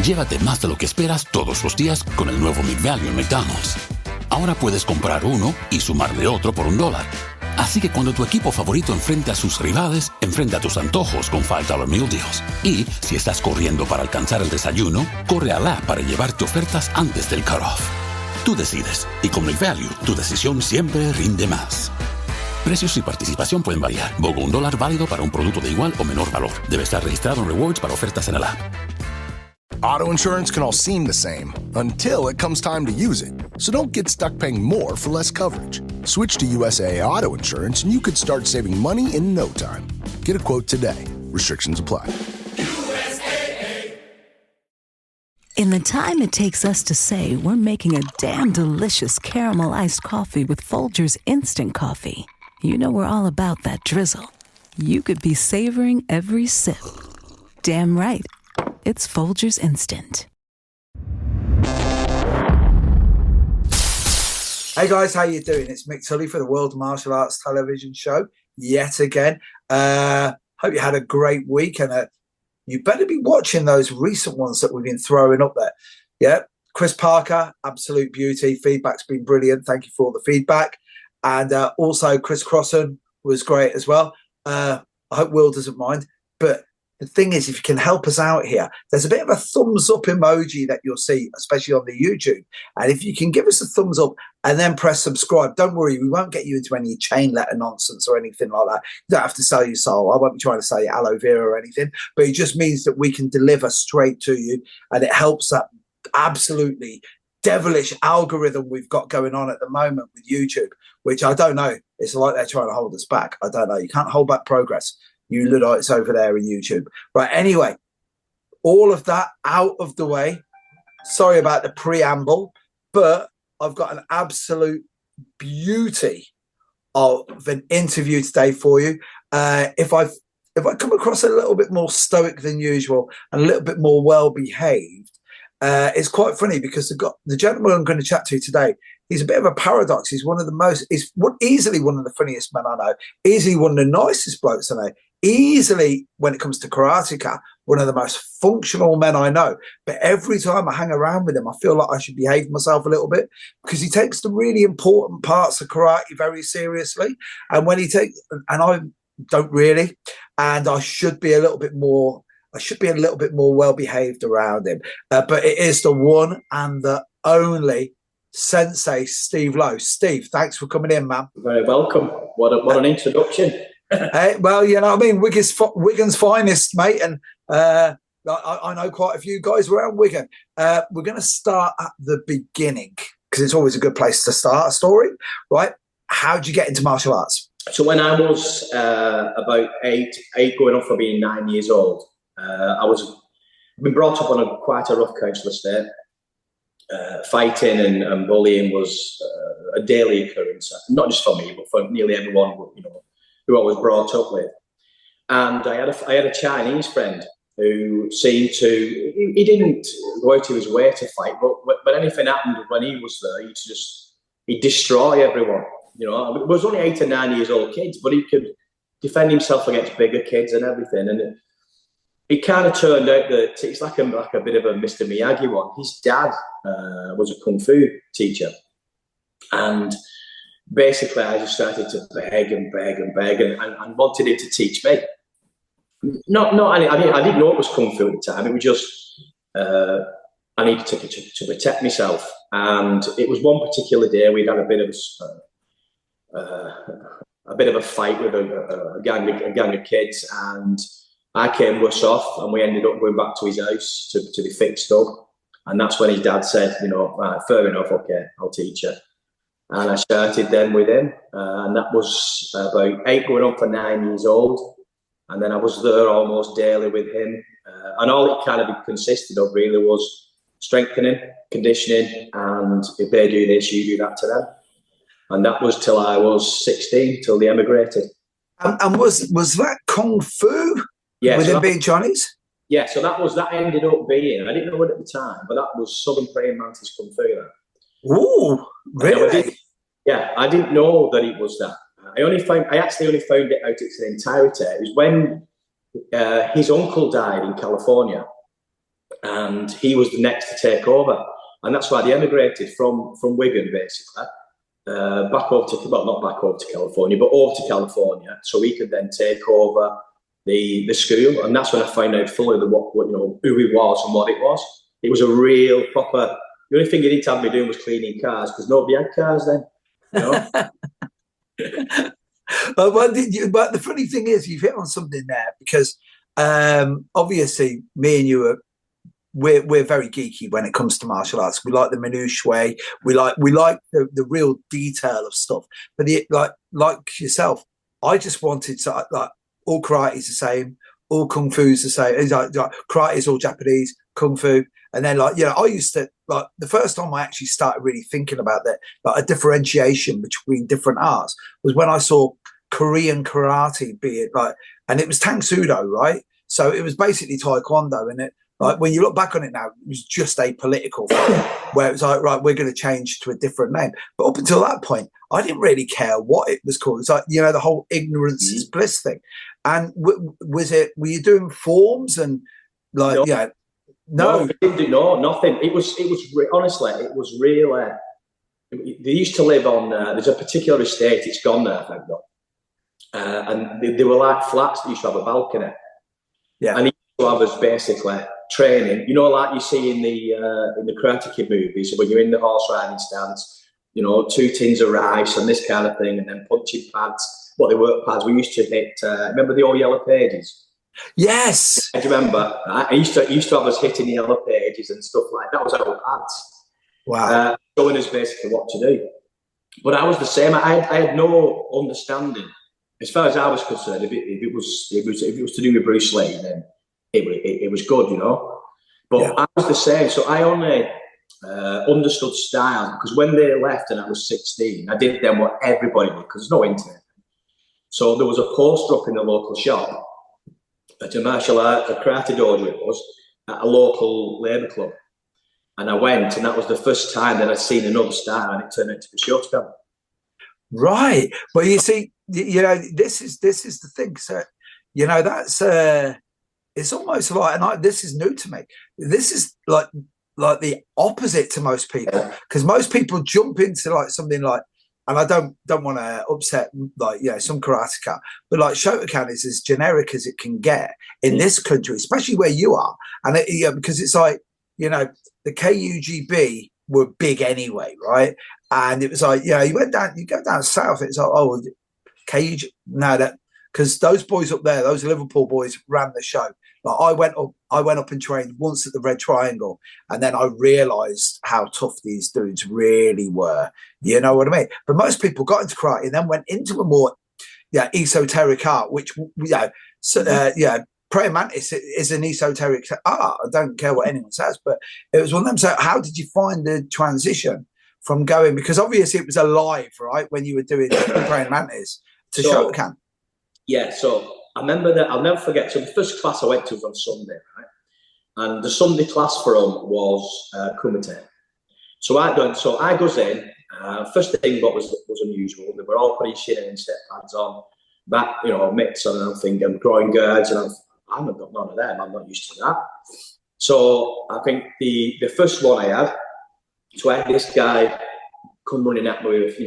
Llévate más de lo que esperas todos los días con el nuevo Mick Value en McDonald's. Ahora puedes comprar uno y sumarle otro por $1. Así que cuando tu equipo favorito enfrente a sus rivales, enfrenta tus antojos con $5 Meal Deals. Y si estás corriendo para alcanzar el desayuno, corre a la app para llevarte ofertas antes del cut-off. Tú decides, y con Mick Value, tu decisión siempre rinde más. Precios y participación pueden variar. BOGO $1 válido para un producto de igual o menor valor. Debe estar registrado en Rewards para ofertas en el app. Auto insurance can all seem the same until it comes time to use it. So don't get stuck paying more for less coverage. Switch to USAA Auto Insurance and you could start saving money in no time. Get a quote today. Restrictions apply. USAA. In the time it takes us to say we're making a damn delicious caramel iced coffee with Folgers Instant Coffee, you know we're all about that drizzle. You could be savoring every sip. Damn right. It's Folgers Instant. Hey guys, how you doing? It's Mick Tully for the World Martial Arts Television Show yet again. Hope you had a great week, and you better be watching those recent ones that we've been throwing up there. Yeah, Chris Parker, absolute beauty. Feedback's been brilliant. Thank you for all the feedback. And also Chris Crossan was great as well. I hope Will doesn't mind, but the thing is, if you can help us out here, there's a bit of a thumbs up emoji that you'll see, especially on the YouTube. And if you can give us a thumbs up and then press subscribe, don't worry, we won't get you into any chain letter nonsense or anything like that. You don't have to sell your soul. I won't be trying to sell you aloe vera or anything, but it just means that we can deliver straight to you. And it helps that absolutely devilish algorithm we've got going on at the moment with YouTube, which I don't know. It's like they're trying to hold us back. I don't know. You can't hold back progress. You Luddites over there in YouTube. Right, anyway, all of that out of the way. Sorry about the preamble, but I've got an absolute beauty of an interview today for you. If I come across a little bit more stoic than usual and a little bit more well-behaved, it's quite funny because the gentleman I'm going to chat to today, he's a bit of a paradox. He's easily one of the funniest men I know, easily one of the nicest blokes I know, easily, when it comes to karateka, one of the most functional men I know. But every time I hang around with him, I feel like I should behave myself a little bit because he takes the really important parts of karate very seriously. And I don't really, and I should be a little bit more well behaved around him. But it is the one and the only Sensei Steve Lowe. Steve, thanks for coming in, man. Very welcome. What an introduction. Well, you know what I mean? Wigan's finest, mate. And I know quite a few guys around Wigan. We're going to start at the beginning because it's always a good place to start a story, right? How'd you get into martial arts? So when I was about eight going on for being 9 years old, I've been brought up on quite a rough council estate. Fighting and bullying was a daily occurrence, not just for me, but for nearly everyone, who I was brought up with. And I had a Chinese friend who seemed to, he didn't go out of his way to fight, but when anything happened when he was there, he'd destroy everyone. It was only 8 or 9 years old kids, but he could defend himself against bigger kids and everything. And it kind of turned out that it's like a bit of a Mr. Miyagi one. His dad was a kung fu teacher, and basically I just started to beg and wanted him to teach me. I didn't know it was kung fu at the time. It was just I needed to protect myself, and it was one particular day we'd had a bit of a fight with a gang of kids, and I came worse off, and we ended up going back to his house to be fixed up. And that's when his dad said, right, fair enough, okay, I'll teach you. And I started then with him, and that was about 8 going on for 9 years old. And then I was there almost daily with him. And all it kind of consisted of really was strengthening, conditioning, and if they do this, you do that to them. And that was till I was 16, till they emigrated. And was that kung fu? Yeah, with him being Chinese? Yeah, so that ended up being, I didn't know it at the time, but that was Southern Praying Mantis Kung Fu. Ooh, really? I didn't know that it was that. I actually only found it out its entirety. It was when his uncle died in California, and he was the next to take over. And that's why they emigrated from Wigan, basically, back over to, well, not back over to California, but over to California, so he could then take over the school. And that's when I found out fully what who he was and what it was. It was a real proper. The only thing he didn't have me doing was cleaning cars, because nobody had cars then. But the funny thing is, you've hit on something there, because obviously me and you we're very geeky when it comes to martial arts. We like the minutiae. We like the real detail of stuff. But like yourself, I just wanted to, like, all karate is the same, all kung fu is the same. It's like karate is all Japanese, kung fu, and then I used to, like, the first time I actually started really thinking about that, like a differentiation between different arts, was when I saw Korean karate, be it like, and it was Tang Sudo, right? So it was basically Taekwondo, and it, like, when you look back on it now, it was just a political thing where it was like, right, we're going to change to a different name. But up until that point, I didn't really care what it was called. It's like, the whole ignorance is bliss thing. And were you doing forms and like, No, we didn't do nothing. It was honestly, it was really. They used to live on. There's a particular estate. It's gone now, thank God. And they were like flats that used to have a balcony. Yeah, and he used to have us basically training. Like you see in the Karate Kid movies, when you're in the horse riding stance, 2 tins of rice and this kind of thing, and then punching pads. Well, they weren't pads. We used to hit. Remember the old yellow pages? Yes. I remember. I used to have us hitting the yellow pages and stuff like that. Was our pads. Wow. Showing us basically what to do. But I was the same. I had no understanding, as far as I was concerned. If it was to do with Bruce Lee, then it was good, But yeah. I was the same. So I only understood style because when they left and I was 16, I did then what everybody did, because there's no internet. So there was a poster up in the local shop at a martial art, a karate dojo it was, at a local labour club. And I went, and that was the first time that I'd seen another style, and it turned into the Shotokan. Right. Well, you see, this is the thing. So, that's it's almost like, and this is new to me. This is like the opposite to most people, because most people jump into like something like, and I don't want to upset some karateka, but like Shotokan is as generic as it can get in this country, especially where you are, and because it's like the KUGB were big anyway, right? And it was like you go down south, it's like KUG, because those boys up there, those Liverpool boys, ran the show. Like I went up and trained once at the Red Triangle, and then I realised how tough these dudes really were. You know what I mean? But most people got into karate and then went into a more esoteric art, which Praying Mantis is an esoteric art. I don't care what anyone says, but it was one of them. So how did you find the transition from going, because obviously it was alive, right, when you were doing Praying Mantis to Shotokan? Yeah, so I remember that. I'll never forget. So the first class I went to was on Sunday, right? And the Sunday class for them was kumite. So I goes in. First thing what was unusual, they were all putting shin and step pads on, back, mitts on, and I'm thinking groin guards, and I've not got none of them. I'm not used to that. So I think the first one I had, so I had this guy come running at me with,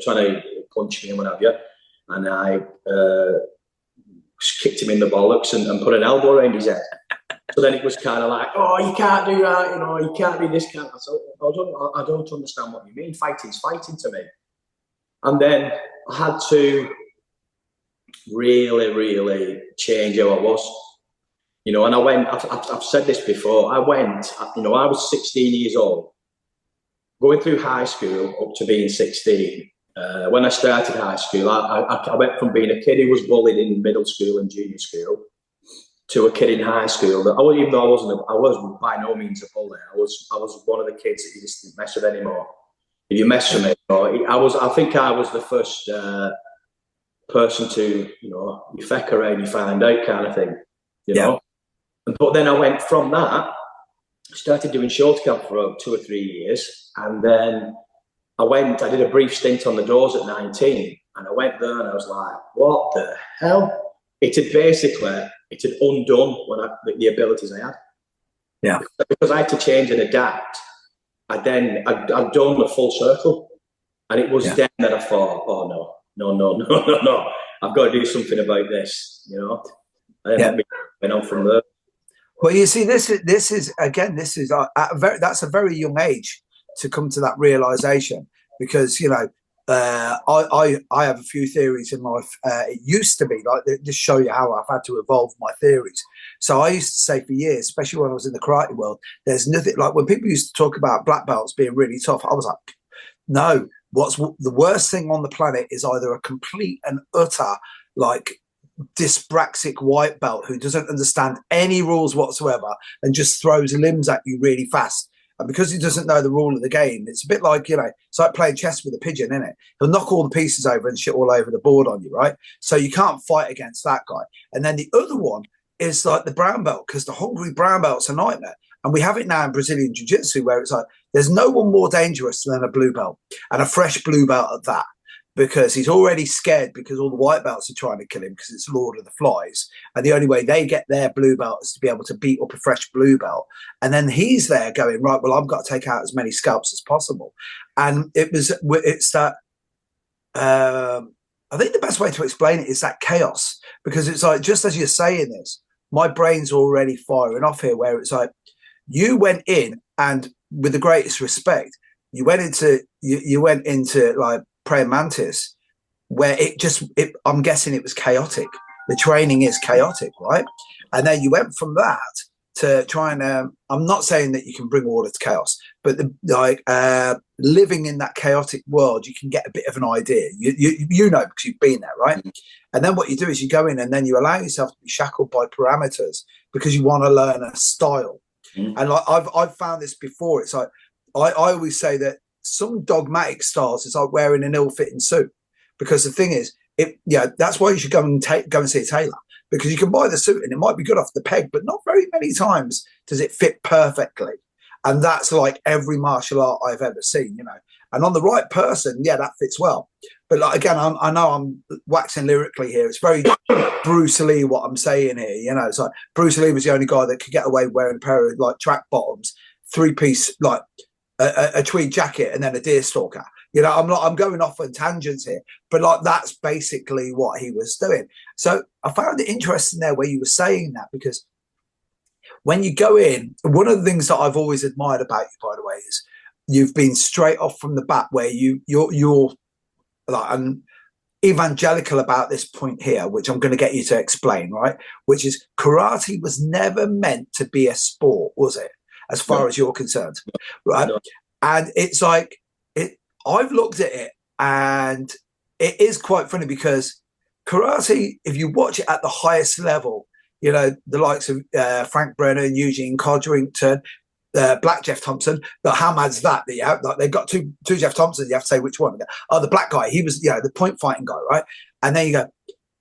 trying to punch me and what have you. And I kicked him in the bollocks and put an elbow around his head. So then it was kind of like, you can't do that, you can't be this kind of. So I don't understand what you mean. Fighting's fighting to me. And then I had to really, really change how I was. And I went, I've said this before, I was 16 years old, going through high school up to being 16. When I started high school, I went from being a kid who was bullied in middle school and junior school to a kid in high school that I was by no means a bully. I was one of the kids that you just didn't mess with anymore. If you mess with me, I think I was the first person to, you feck around, you find out kind of thing, you know. But then I went from that, started doing Shotokan for 2 or 3 years, and then I did a brief stint on the doors at 19, and I went there and I was like, what the hell? It had undone the abilities I had. Yeah. Because I had to change and adapt, I'd done the full circle. And it was then that I thought, oh, no. I've got to do something about this, you know. And then went on from there. Well, you see, this is that's a very young age to come to that realization, because, you know, I have a few theories in life. It used to be like, just show you how I've had to evolve my theories. So I used to say for years, especially when I was in the karate world, there's nothing like when people used to talk about black belts being really tough. I was like, no, what's the worst thing on the planet is either a complete and utter like dyspraxic white belt who doesn't understand any rules whatsoever and just throws limbs at you really fast. And because he doesn't know the rule of the game, it's a bit like, you know, it's like playing chess with a pigeon, isn't it? He'll knock all the pieces over and shit all over the board on you, right? So you can't fight against that guy. And then the other one is like the brown belt, because the hungry brown belt's a nightmare. And we have it now in Brazilian Jiu-Jitsu, where it's like there's no one more dangerous than a blue belt, and a fresh blue belt at that, because he's already scared because all the white belts are trying to kill him because it's Lord of the Flies. And the only way they get their blue belt is to be able to beat up a fresh blue belt. And then he's there going, right, well, I've got to take out as many scalps as possible. And it's that, I think the best way to explain it is that chaos, because it's like, just as you're saying this, my brain's already firing off here, where it's like, you went in, and with the greatest respect, you went into like Praying Mantis, where I'm guessing it was chaotic. The training is chaotic, right? And then you went from that to trying to, I'm not saying that you can bring order to chaos, but living in that chaotic world, you can get a bit of an idea. You know, because you've been there, right? And then what you do is you go in and then you allow yourself to be shackled by parameters because you want to learn a style. And like I've found this before. It's like I always say that some dogmatic styles is like wearing an ill-fitting suit, because the thing is, that's why you should go and see a tailor, because you can buy the suit and it might be good off the peg, but not very many times does it fit perfectly. And that's like every martial art I've ever seen, you know. And on the right person, that fits well. But like, again, I know I'm waxing lyrically here. It's very Bruce Lee what I'm saying here, you know. It's like Bruce Lee was the only guy that could get away wearing a pair of like track bottoms, 3-piece like a tweed jacket, and then a deer stalker. You know, I'm going off on tangents here, but like that's basically what he was doing. So I found it interesting there where you were saying that, because when you go in, one of the things that I've always admired about you, by the way, is you've been straight off from the bat, where you're like evangelical about this point here, which I'm going to get you to explain, right? Which is karate was never meant to be a sport, was it? As far as you're concerned, right? No. And it's like, I've looked at it and it is quite funny, because karate, if you watch it at the highest level, you know, the likes of Frank Brennan, Eugene Codrington, Black Jeff Thompson, how mad's that? Like they've got two Jeff Thompsons, you have to say which one. Oh, the black guy, he was, the point fighting guy, right? And then you go,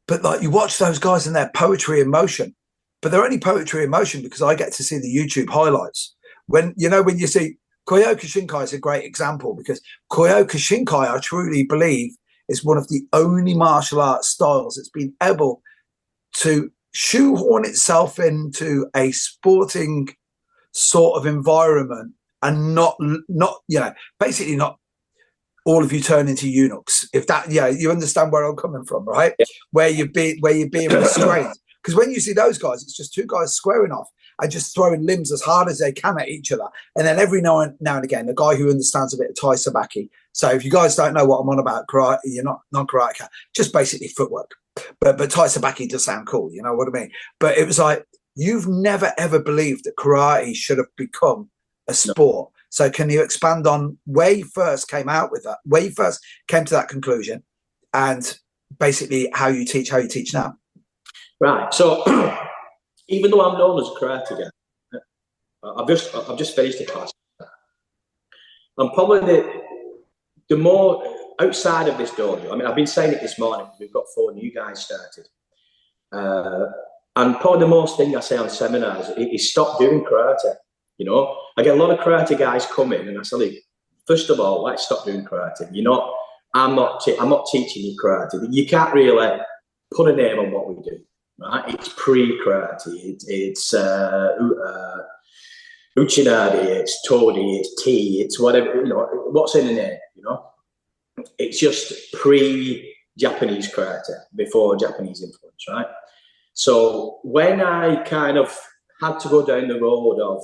but like you watch those guys and their poetry in motion, but they're only poetry in motion because I get to see the YouTube highlights. When you see Kyoka Shinkai is a great example, because Kyoka Shinkai, I truly believe, is one of the only martial arts styles that's been able to shoehorn itself into a sporting sort of environment, and not basically not all of you turn into eunuchs. If that, you understand where I'm coming from, right? Yeah. Where you're being restrained. Because when you see those guys, it's just two guys squaring off and just throwing limbs as hard as they can at each other. And then every now and again, the guy who understands a bit of Tai Sabaki. So if you guys don't know what I'm on about, karate, you're not karate, just basically footwork. But Tai Sabaki does sound cool, you know what I mean? But it was like, you've never ever believed that karate should have become a sport. No. So can you expand on where you first came out with that, where you first came to that conclusion, and basically how you teach now? Right. So even though I'm known as a karate guy, I've just finished the class. I'm probably the more outside of this dojo. I mean, I've been saying it this morning because we've got 4 new guys started. And probably the most thing I say on seminars is stop doing karate. You know, I get a lot of karate guys come in and I say, look, first of all, let's stop doing karate. I'm not teaching you karate. You can't really put a name on what we do. Right? It's pre-karate. It's Uchinadi, it's Todi, it's tea, it's whatever, what's in the name, It's just pre-Japanese karate, before Japanese influence, right? So when I kind of had to go down the road of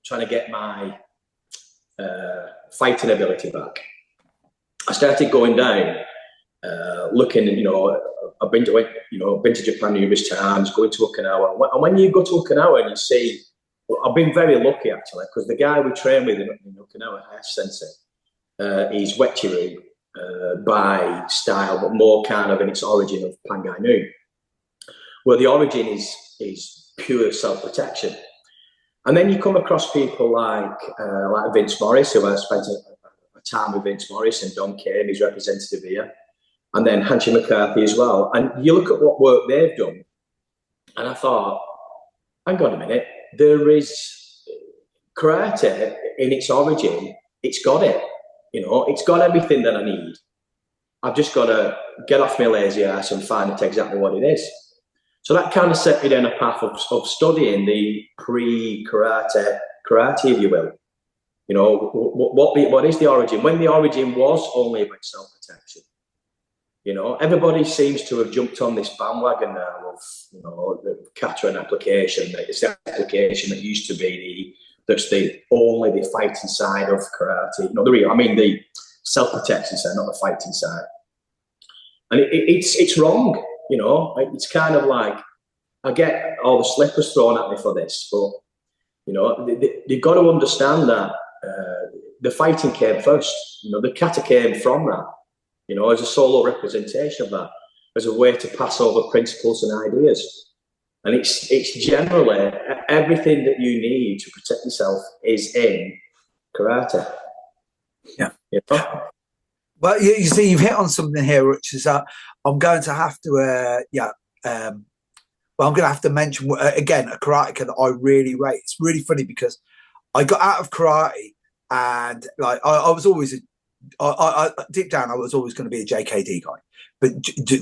trying to get my fighting ability back, I started going down, looking, I've been to Japan numerous times, going to Okinawa. And when you go to Okinawa and you see, I've been very lucky actually, because the guy we train with in Okinawa, Sensei, he's Wechiru by style, but more kind of in its origin of Pangai Nu, where the origin is pure self-protection. And then you come across people like Vince Morris, who I spent a time with Vince Morris, and Don Kane, he's representative here, and then Hanshi McCarthy as well. And you look at what work they've done, and I thought, hang on a minute, there is karate in its origin, it's got it. It's got everything that I need. I've just got to get off my lazy ass and find out exactly what it is. So that kind of set me down a path of studying the pre-karate, if you will. What is the origin? When the origin was only about self-protection. Everybody seems to have jumped on this bandwagon now of, the kata and application. It's the application that used to be that's only the fighting side of karate. The self-protection side, not the fighting side. And it's wrong. It's kind of like, I get all the slippers thrown at me for this, but they've got to understand that the fighting came first. The kata came from that. As a solo representation of that, as a way to pass over principles and ideas. And it's generally everything that you need to protect yourself is in karate. Yeah. Well, you see, you've hit on something here, which is I'm going to have to, I'm going to have to mention again a karateka that I really rate. It's really funny because I got out of karate and like I was always I deep down I was always going to be a JKD guy, but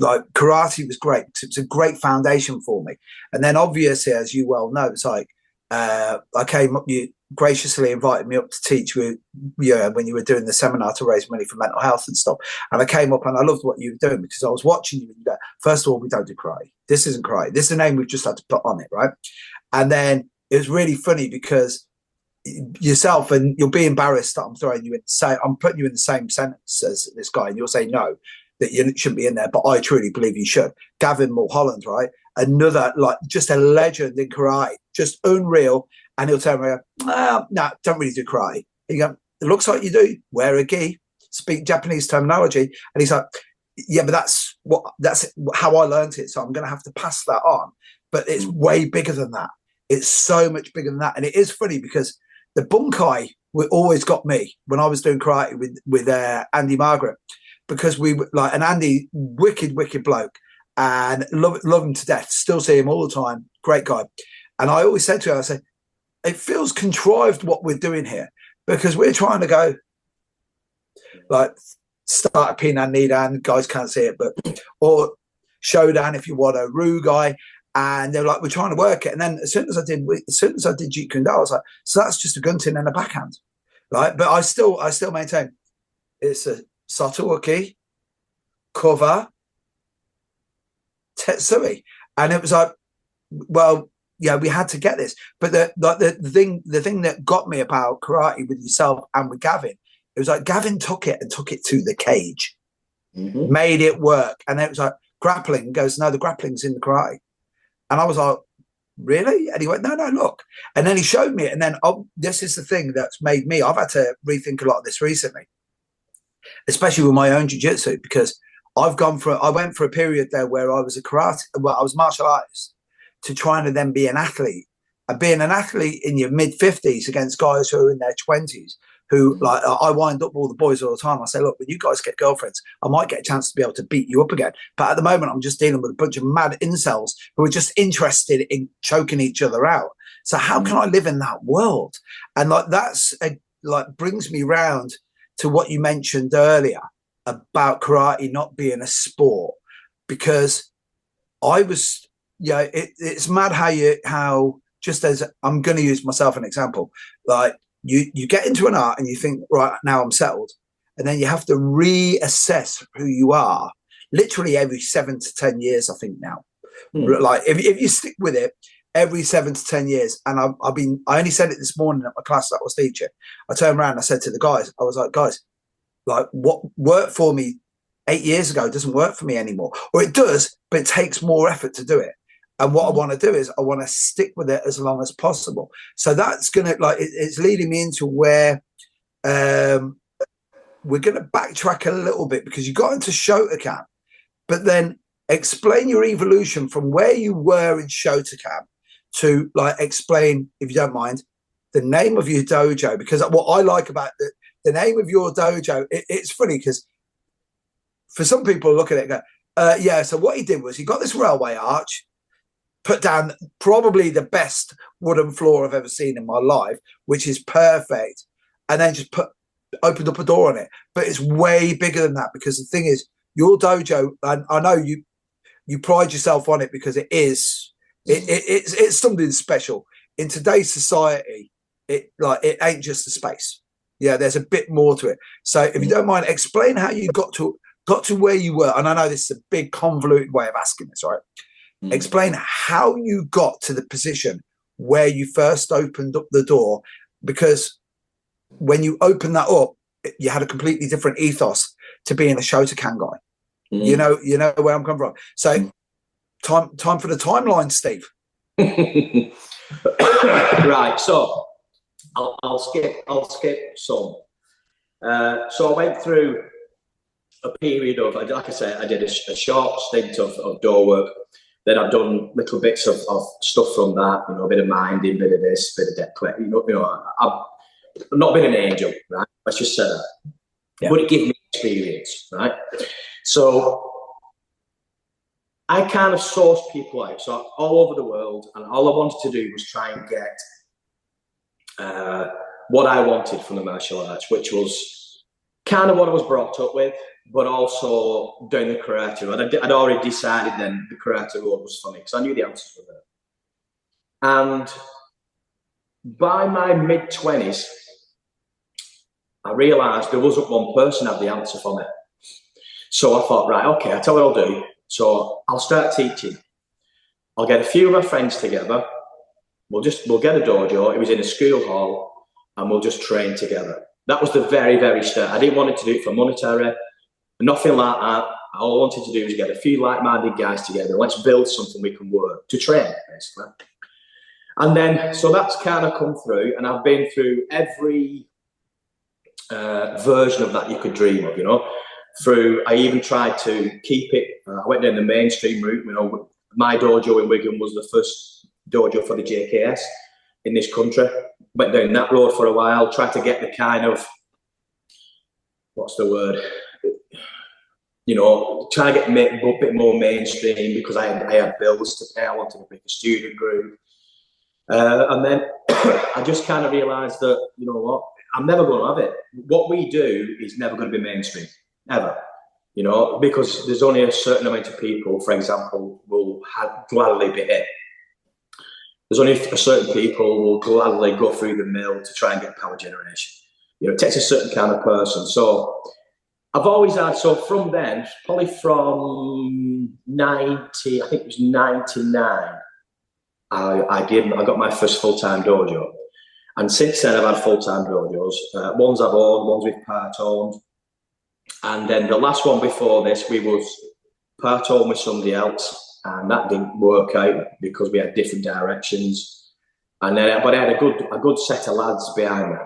like karate was great. It's a great foundation for me. And then obviously, as you well know, it's like I came up. You graciously invited me up to teach with when you were doing the seminar to raise money for mental health and stuff. And I came up and I loved what you were doing because I was watching you and you go, first of all, we don't do karate. This isn't karate. This is a name we've just had to put on it, right? And then it was really funny because yourself, and you'll be embarrassed that I'm throwing you in I'm putting you in the same sentence as this guy, and you'll say no, that you shouldn't be in there, but I truly believe you should. Gavin Mulholland, right? Another, like, just a legend in karate, just unreal. And he'll tell me, no, don't really do karate. You go, it looks like you do. Wear a gi, speak Japanese terminology. And he's like, yeah, but that's how I learned it. So I'm going to have to pass that on. But it's way bigger than that. It's so much bigger than that. And it is funny because the bunkai always got me when I was doing karate with Andy Margaret, because we were like, and Andy, wicked bloke, and love him to death. Still see him all the time. Great guy. And I always said to her, I said, it feels contrived what we're doing here, because we're trying to go like start a Pinan Nidan, guys can't see it, but or Shodan if you want, a Rugai. And they're like, we're trying to work it. And then as soon as I did Jeet Kune Do, I was like, so that's just a gunting and a backhand, right? But I still maintain it's a Satoaki, cover, Tetsui. And it was like, well, yeah, we had to get this. But the thing that got me about karate with yourself and with Gavin, it was like Gavin took it to the cage, made it work. And then it was like grappling. Goes, no, the grappling's in the karate. And I was like, really? And he went, no, look. And then he showed me it. And then this is the thing that's made me, I've had to rethink a lot of this recently, especially with my own jiu-jitsu, because I went for a period there where I was I was martial artist to trying to then be an athlete. And being an athlete in your mid-50s against guys who are in their 20s, who, like, I wind up all the boys all the time. I say, look, when you guys get girlfriends, I might get a chance to be able to beat you up again. But at the moment, I'm just dealing with a bunch of mad incels who are just interested in choking each other out. So how can I live in that world? And like brings me round to what you mentioned earlier about karate not being a sport, because I was, it's mad how just as I'm going to use myself an example, like you get into an art and you think, right, now I'm settled. And then you have to reassess who you are literally every 7 to 10 years, I think now. Like if you stick with it every 7 to 10 years, and I only said it this morning at my class that I was teaching. I turned around and I said to the guys, I was like, guys, like what worked for me 8 years ago doesn't work for me anymore. Or it does, but it takes more effort to do it. And what I want to do is I want to stick with it as long as possible. So that's going to, like, it's leading me into where we're going to backtrack a little bit, because you got into Shotokan, but then explain your evolution from where you were in Shotokan to, like, explain, if you don't mind, the name of your dojo. Because what I like about the name of your dojo, it's funny because for some people look at it and go, yeah, so what he did was he got this railway arch, put down probably the best wooden floor I've ever seen in my life, which is perfect, and then just opened up a door on it. But it's way bigger than that, because the thing is, your dojo, and I know you pride yourself on it, because it's something special in today's society. It ain't just a space. Yeah, there's a bit more to it. So if you don't mind, explain how you got to where you were. And I know this is a big convoluted way of asking this, right? Explain how you got to the position where you first opened up the door, because when you opened that up, you had a completely different ethos to being a Shotokan guy. You know where I'm coming from. So time for the timeline, Steve. Right. So I'll skip some. So I went through a period of, like I said, I did a short stint of door work. Then I've done little bits of stuff from that, a bit of minding, bit of this, bit of debt collecting. I've not been an angel, right? Let's just say that. Yeah. But it gave me experience, right? So I kind of sourced people out, so all over the world, and all I wanted to do was try and get what I wanted from the martial arts, which was kind of what I was brought up with, but also doing the karate. I'd already decided then the karate road was for me, because I knew the answers were there. And by my mid-20s, I realised there wasn't one person who had the answer for me. So I thought, right, okay, I'll tell you what I'll do. So I'll start teaching. I'll get a few of my friends together. We'll get a dojo. It was in a school hall, and we'll just train together. That was the very, very start. I didn't want to do it for monetary, nothing like that. All I wanted to do was get a few like-minded guys together. Let's build something we can work to train, basically. And then, so that's kind of come through, and I've been through every version of that you could dream of, I even tried to keep it. I went down the mainstream route. My dojo in Wigan was the first dojo for the JKS in this country. Went down that road for a while, tried to get the kind of, what's the word? Try to get a bit more mainstream, because I had bills to pay. I wanted to make a student group. And then I just kind of realised that, you know what, I'm never going to have it. What we do is never going to be mainstream, ever. Because there's only a certain amount of people, for example, will gladly be it. There's only a certain people who will gladly go through the mill to try and get power generation. It takes a certain kind of person. So I've always had, so from then, probably from 90, I think it was 99, I got my first full-time dojo. And since then, I've had full-time dojos. Ones I've owned, ones we've part-owned. And then the last one before this, we was part-owned with somebody else, and that didn't work out because we had different directions. And then, but I had a good set of lads behind me.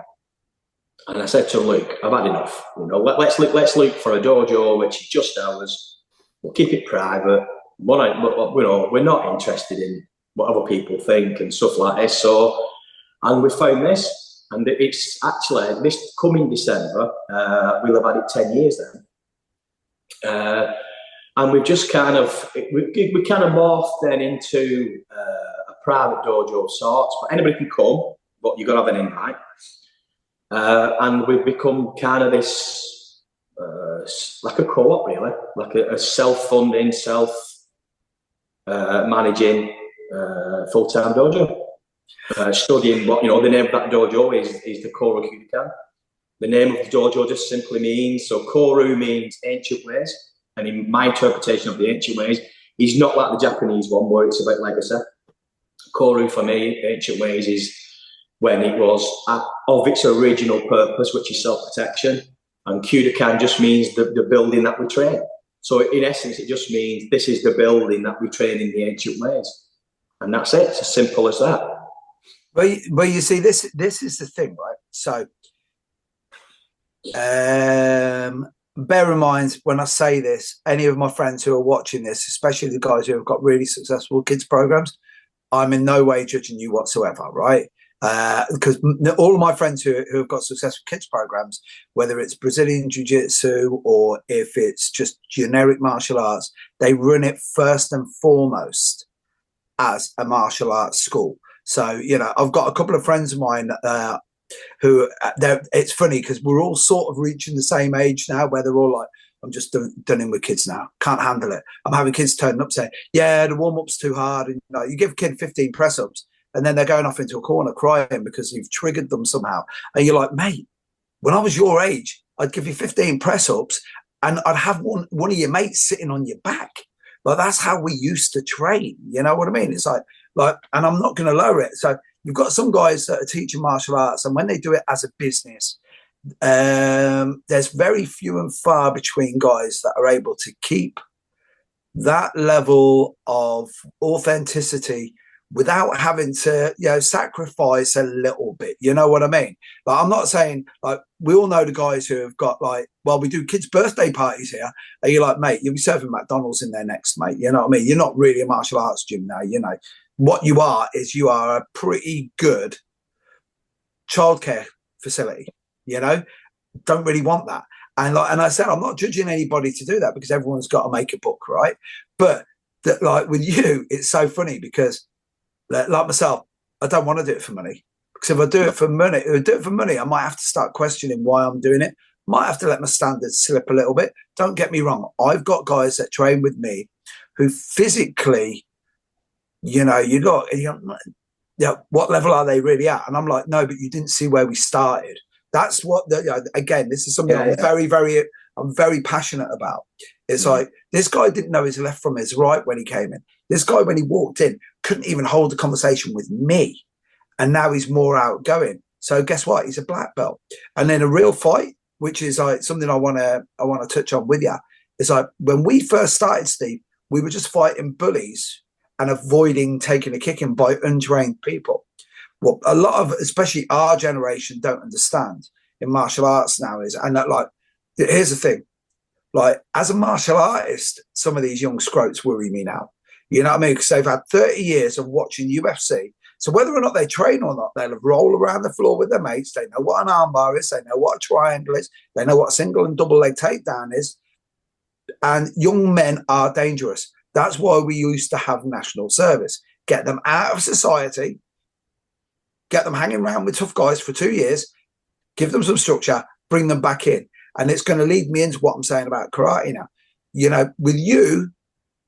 And I said to Luke, I've had enough. Let's look for a dojo which is just ours. We'll keep it private. We're not interested in what other people think and stuff like this. And we found this, and it's actually this coming December. We'll have had it 10 years then, and we've just kind of we kind of morphed then into a private dojo of sorts. But anybody can come, but you've got to have an invite. And we've become kind of this like a co-op, really, like a self-funding, self-managing full-time dojo. studying what, the name of that dojo is the Koru Kyudokan. The name of the dojo just simply means, so Koru means ancient ways. And in my interpretation of the ancient ways, is not like the Japanese one where it's about legacy. Koru for me, ancient ways, is when it was of its original purpose, which is self-protection. And Kyudokan just means the building that we train. So in essence, it just means this is the building that we train in the ancient ways. And that's it. It's as simple as that. Well, you see, this is the thing, right? So bear in mind when I say this, any of my friends who are watching this, especially the guys who have got really successful kids programs, I'm in no way judging you whatsoever, right? Because all of my friends who have got successful kids programs, whether it's Brazilian Jiu-Jitsu or if it's just generic martial arts, they run it first and foremost as a martial arts school. So, I've got a couple of friends of mine who it's funny because we're all sort of reaching the same age now where they're all like, I'm just done in with kids now. Can't handle it. I'm having kids turning up saying, yeah, the warm-up's too hard. And you give a kid 15 press-ups and then they're going off into a corner crying because you've triggered them somehow. And you're like, mate, when I was your age, I'd give you 15 press-ups and I'd have one of your mates sitting on your back. Like, that's how we used to train. You know what I mean? It's like, and I'm not going to lower it. So you've got some guys that are teaching martial arts, and when they do it as a business, there's very few and far between guys that are able to keep that level of authenticity without having to, sacrifice a little bit. You know what I mean? Like, I'm not saying, like, we all know the guys who have got, like, well, we do kids' birthday parties here. And you're like, mate, you'll be serving McDonald's in there next, mate. You know what I mean? You're not really a martial arts gym now, What you are is you are a pretty good childcare facility, Don't really want that. And I said, I'm not judging anybody to do that because everyone's got to make a book, right? But with you, it's so funny because, like myself, I don't want to do it for money. Because if I do it for money, I might have to start questioning why I'm doing it. Might have to let my standards slip a little bit. Don't get me wrong. I've got guys that train with me who physically, what level are they really at? And I'm like, no, but you didn't see where we started. That's what, again, this is something I'm very passionate about. It's like, this guy didn't know his left from his right when he came in. This guy, when he walked in, couldn't even hold a conversation with me. And now he's more outgoing. So guess what? He's a black belt. And then a real fight, which is like something I want to touch on with you. It's like, when we first started, Steve, we were just fighting bullies and avoiding taking a kicking by untrained people. What a lot of, especially our generation, don't understand in martial arts now is, and that, like, here's the thing, like, as a martial artist, some of these young scroats worry me now. You know what I mean? Because they've had 30 years of watching UFC. So whether or not they train or not, they'll roll around the floor with their mates. They know what an armbar is. They know what a triangle is. They know what a single and double leg takedown is. And young men are dangerous. That's why we used to have national service. Get them out of society, get them hanging around with tough guys for 2 years, give them some structure, bring them back in. And it's going to lead me into what I'm saying about karate now. With you,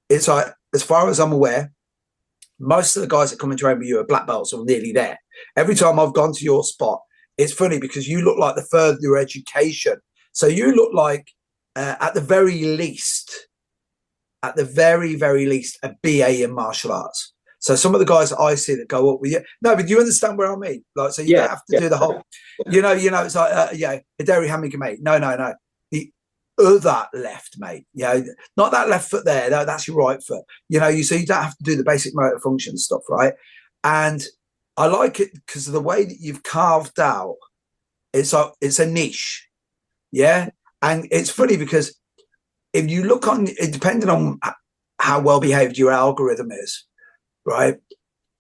it's like, as far as I'm aware, most of the guys that come and train with you are black belts or nearly there. Every time I've gone to your spot, it's funny because you look like the further education. So you look like, at the very least, a BA in martial arts. So some of the guys that I see that go up with you, no, but you understand where I mean? Like, so you don't have to do the whole, it's like, Hideri Hamika, mate. No. The other left, mate. Not that left foot there. That's your right foot. So you don't have to do the basic motor function stuff, right? And I like it because of the way that you've carved out. It's a niche, yeah. And it's funny because if you look on, depending on how well behaved your algorithm is, right?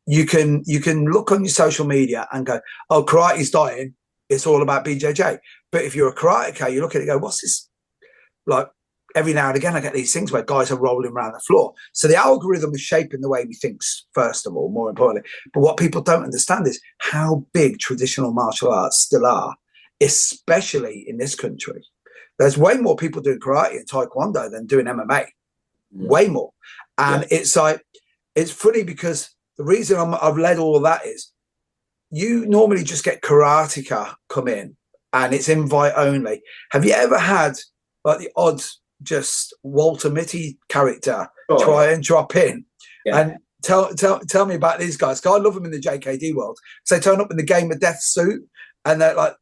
You can look on your social media and go, oh, karate's dying. It's all about BJJ. But if you're a karateka, you look at it and go, what's this? Like, every now and again, I get these things where guys are rolling around the floor. So the algorithm is shaping the way we think, first of all, more importantly. But what people don't understand is how big traditional martial arts still are, especially in this country. There's way more people doing karate and taekwondo than doing MMA. Way more. And it's like, it's funny because the reason I've led all of that is you normally just get karateka come in and it's invite only. Have you ever had like the odd just Walter Mitty character try and drop in? And tell me about these guys, because I love them in the JKD world. So they turn up in the Game of Death suit, and they're like,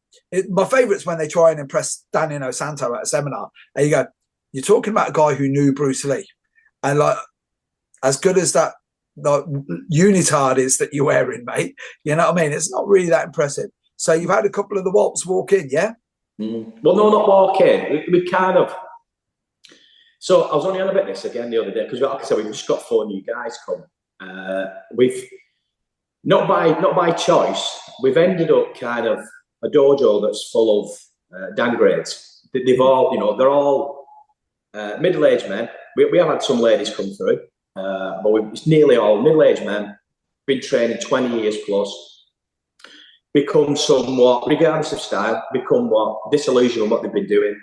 my favourite's when they try and impress Daniel Santo at a seminar, and you go, you're talking about a guy who knew Bruce Lee, and like, as good as that like unitard is that you're wearing, mate, you know what I mean? It's not really that impressive. So you've had a couple of the Walps walk in, yeah? Well, no, not walk in. We kind of. So I was only on about this again the other day because, like I said, we've just got 4 new guys come. We've not by choice. We've ended up kind of a dojo that's full of downgrades. They've all, you know, they're all middle-aged men. We have had some ladies come through, but it's nearly all middle-aged men. Been training 20 years plus. Become somewhat, regardless of style, become what disillusioned with what they've been doing.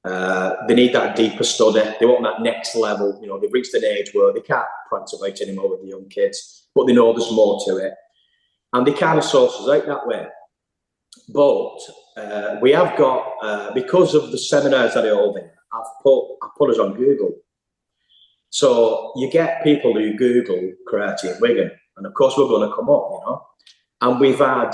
They need that deeper study. They want that next level. You know, they've reached an age where they can't prance about anymore with the young kids, but they know there's more to it, and they kind of source us out that way. But we have got because of the seminars that I hold in, I put us on Google. So you get people who Google karate in Wigan, and of course we're going to come up, you know. And we've had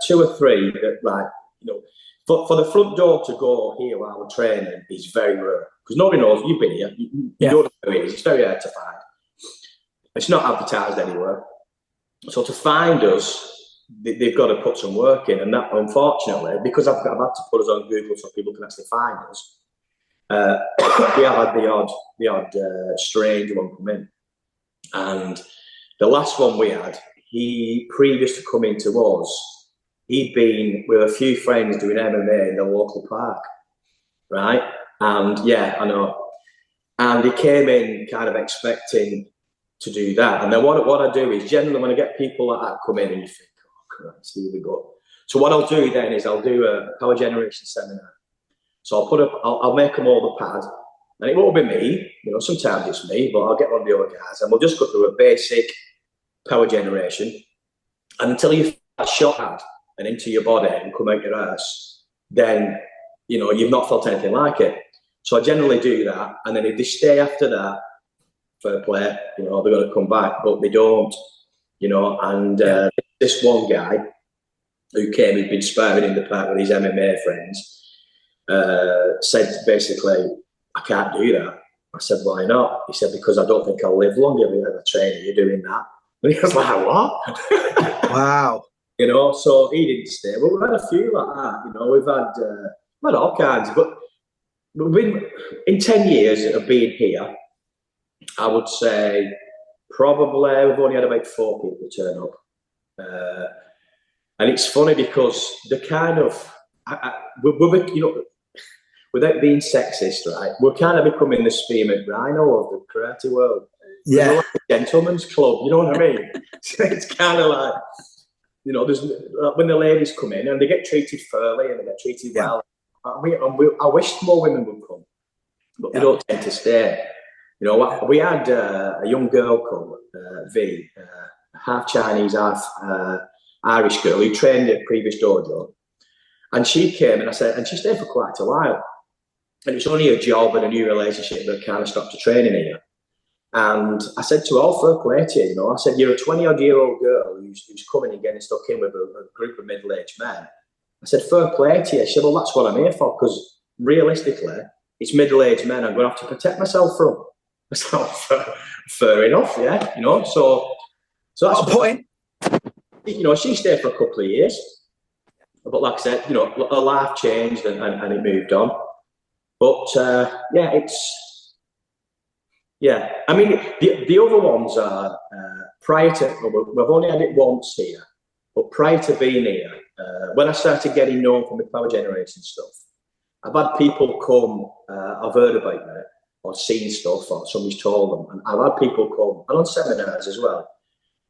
2 or 3 that, like, you know, for the front door to go here while we're training is very rare because nobody knows. You've been here, you don't know who it is. It's very hard to find. It's not advertised anywhere. So to find us, they've got to put some work in, and that, unfortunately, because I've had to put us on Google so people can actually find us. We have had the odd strange one come in, and the last one we had. He, previous to coming to us, he'd been with a few friends doing MMA in the local park, right? And yeah, I know. And he came in kind of expecting to do that. And then what I do is generally when I get people like that come in and you think, oh Christ, here we go. So what I'll do then is I'll do a power generation seminar. So I'll make them all the pad, and it won't be me. You know, sometimes it's me, but I'll get one of the other guys, and we'll just go through a basic power generation, and until you feel shot at and into your body and come out your ass, then you know you've not felt anything like it. So I generally do that, and then if they stay after that, fair play, you know, they're going to come back, but they don't, you know. And this one guy who came, he'd been sparring in the park with his MMA friends, said basically, I can't do that. I said, why not? He said, because I don't think I'll live long if you're a trainer, you're doing that. And he was like, what? Wow. You know, so he didn't stay. But we've had a few like that, you know, we've had all kinds. But we've been, in 10 years of being here, I would say probably we've only had about 4 people turn up. And it's funny because the kind of, we're, you know, without being sexist, right, we're kind of becoming the spearmint rhino of the karate world. Yeah. We're like a gentleman's club, you know what I mean? It's kind of like, you know, there's when the ladies come in and they get treated fairly and they get treated well. I wish more women would come, but they don't tend to stay. You know, we had a young girl come, V, half Chinese, half Irish girl who trained at previous dojo, and she came and and she stayed for quite a while. And it was only a job and a new relationship that kind of stopped her training here. And I said to her, oh, fair play to you, you know. I said, you're a 20-odd-year-old girl who's coming and getting stuck in with a group of middle-aged men. I said, fair play to you. She said, well, that's what I'm here for, because realistically, it's middle-aged men I'm going to have to protect myself from. I said, oh, fair enough, yeah, you know. So that's a point. You know, she stayed for a couple of years. But like I said, you know, her life changed and it moved on. But I mean, the other ones are prior to, we've only had it once here, but prior to being here, when I started getting known for my power generation stuff, I've had people come, I've heard about me or seen stuff or somebody's told them, and I've had people come, and on seminars as well,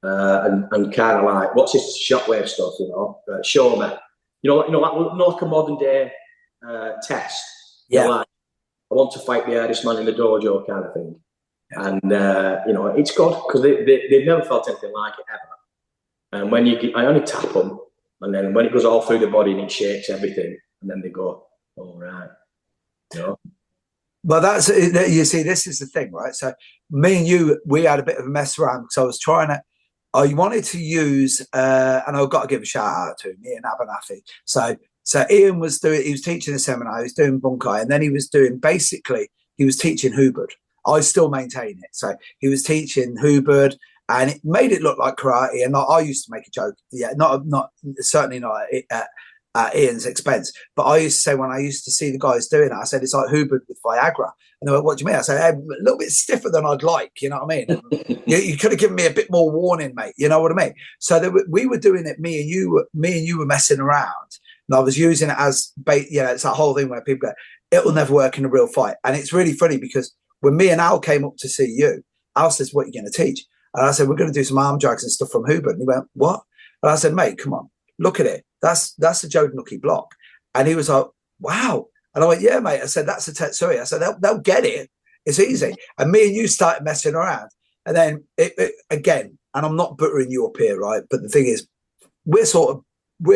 and kind of like, what's this shockwave stuff, you know, show me, like a modern day test. Yeah. You know, like, I want to fight the hardest man in the dojo kind of thing. And, you know, it's good because they've never felt anything like it ever. And when I only tap them, and then when it goes all through the body and it shakes everything, and then they go, all right, you know. But that's, you see, this is the thing, right? So me and you, we had a bit of a mess around because I wanted to use, and I've got to give a shout out to Ian Abernathy. So Ian was teaching a seminar, he was doing bunkai, and then he was teaching Hubert. I still maintain it. So he was teaching Hubert, and it made it look like karate. And I used to make a joke, certainly not at Ian's expense, but I used to say, when I used to see the guys doing it, I said, it's like Hubert with Viagra. And they went, what do you mean? I said, hey, a little bit stiffer than I'd like, you know what I mean? you could have given me a bit more warning, mate, you know what I mean? So we were doing it, me and you were messing around, and I was using it as bait. It's that whole thing where people go, it'll never work in a real fight. And it's really funny because when me and Al came up to see you, Al says, what are you going to teach? And I said, we're going to do some arm drags and stuff from Hubert. And he went, what? And I said, mate, come on, look at it. That's a Joe Nookie block. And he was like, wow. And I went, yeah, mate. I said, that's a Tetsui. I said, they'll get it. It's easy. And me and you started messing around. And then again, and I'm not buttering you up here, right? But the thing is, we're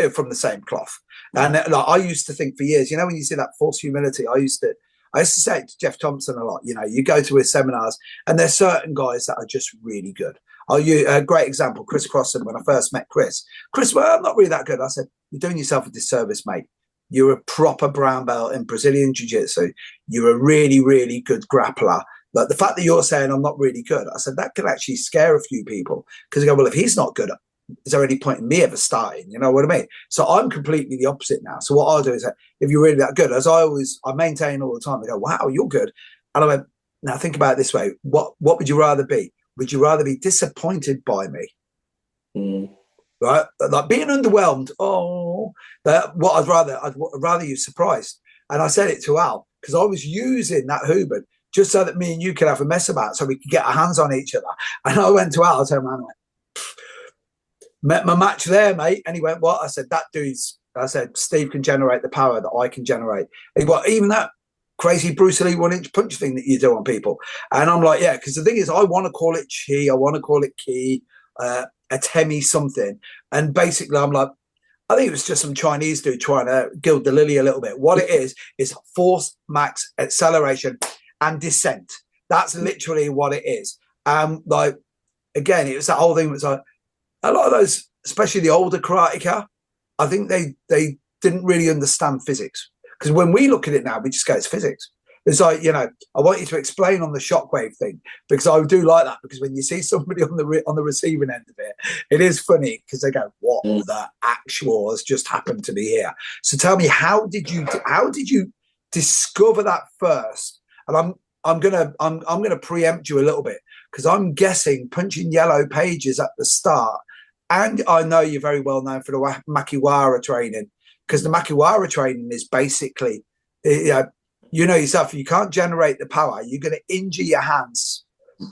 from the same cloth. And like, I used to think for years, when you see that false humility, I used to say it to Jeff Thompson a lot, you go to his seminars and there's certain guys that are just really good. A great example, Chris Crossan, when I first met Chris, well, I'm not really that good. I said, you're doing yourself a disservice, mate. You're a proper brown belt in Brazilian Jiu-Jitsu. You're a really, really good grappler. Like the fact that you're saying I'm not really good, I said, that could actually scare a few people because they go, well, if he's not good, is there any point in me ever starting? You know what I mean? So I'm completely the opposite now. So what I'll do is, if you're really that good, as I maintain all the time, I go, wow, you're good. And I went, now think about it this way. What would you rather be? Would you rather be disappointed by me? Right? Like being underwhelmed. What I'd rather you surprised. And I said it to Al because I was using that Hubert just so that me and you could have a mess about, so we could get our hands on each other. And I went to Al, I told him, I'm like, met my match there, mate. And he went, what? I said, Steve can generate the power that I can generate. And he went, even that crazy Bruce Lee 1-inch punch thing that you do on people. And I'm like, yeah, because the thing is, I want to call it chi, I want to call it ki, atemi something. And basically I'm like, I think it was just some Chinese dude trying to gild the lily a little bit. What it is force, max, acceleration, and descent. That's literally what it is. Like, again, it was that whole thing. It was like, a lot of those, especially the older karateka, I think they didn't really understand physics. Because when we look at it now, we just go, it's physics. It's like, I want you to explain on the shockwave thing, because I do like that, because when you see somebody on the receiving end of it, it is funny because they go, what the actual has just happened to me here? So tell me, how did you discover that first? And I'm gonna preempt you a little bit, because I'm guessing punching yellow pages at the start, and I know you're very well known for the Makiwara training, because the Makiwara training is basically, you know yourself, you can't generate the power, you're going to injure your hands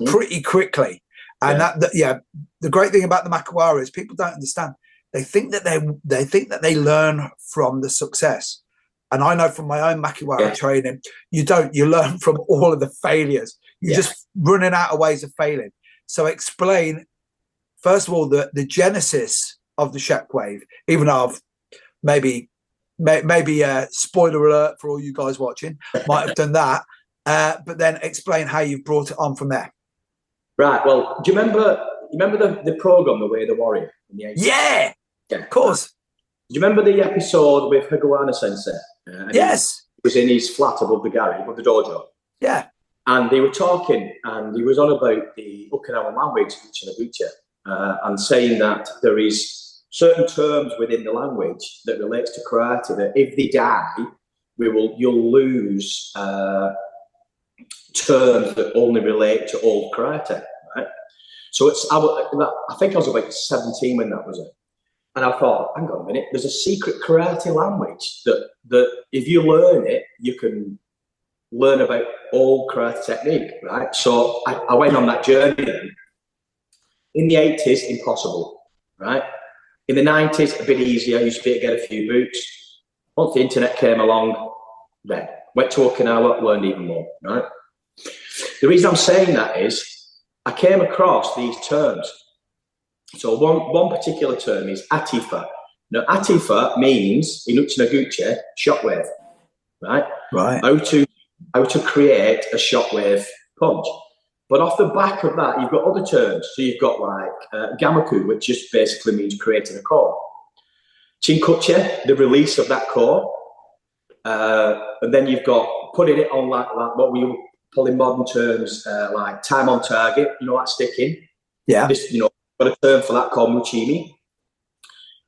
pretty quickly. And the great thing about the Makiwara is people don't understand. They think that they learn from the success. And I know from my own Makiwara training, you don't. You learn from all of the failures. You're just running out of ways of failing. So explain, first of all, the genesis of the shockwave, even though I've maybe spoiler alert for all you guys watching, might have done that. But then explain how you've brought it on from there. Right. Well, do you remember the program, The Way of the Warrior? In the 80s? Yeah, of course. Do you remember the episode with Higawana Sensei? Yes. He was in his flat above the garage, above the dojo. Yeah. And they were talking, and he was on about the Okinawan language, and saying that there is certain terms within the language that relates to karate that if they die, you'll lose terms that only relate to old karate, right? So I think I was about 17 when that was it. And I thought, hang on a minute, there's a secret karate language that if you learn it, you can learn about old karate technique, right? So I went on that journey then. In the 80s, impossible, right? In the 90s, a bit easier. You used to be able to get a few boots. Once the internet came along, then went to Okinawa, learned even more, right? The reason I'm saying that is I came across these terms So one particular term is atifa. Now, atifa means, in Uchinaguche, shockwave, right? Right. How to create a shockwave punch. But off the back of that, you've got other terms. So you've got like gamaku, which just basically means creating a core. Chinkuche, the release of that core. And then you've got putting it on like what we call in modern terms, like time on target, like sticking. Yeah. This, got a term for that called muchimi.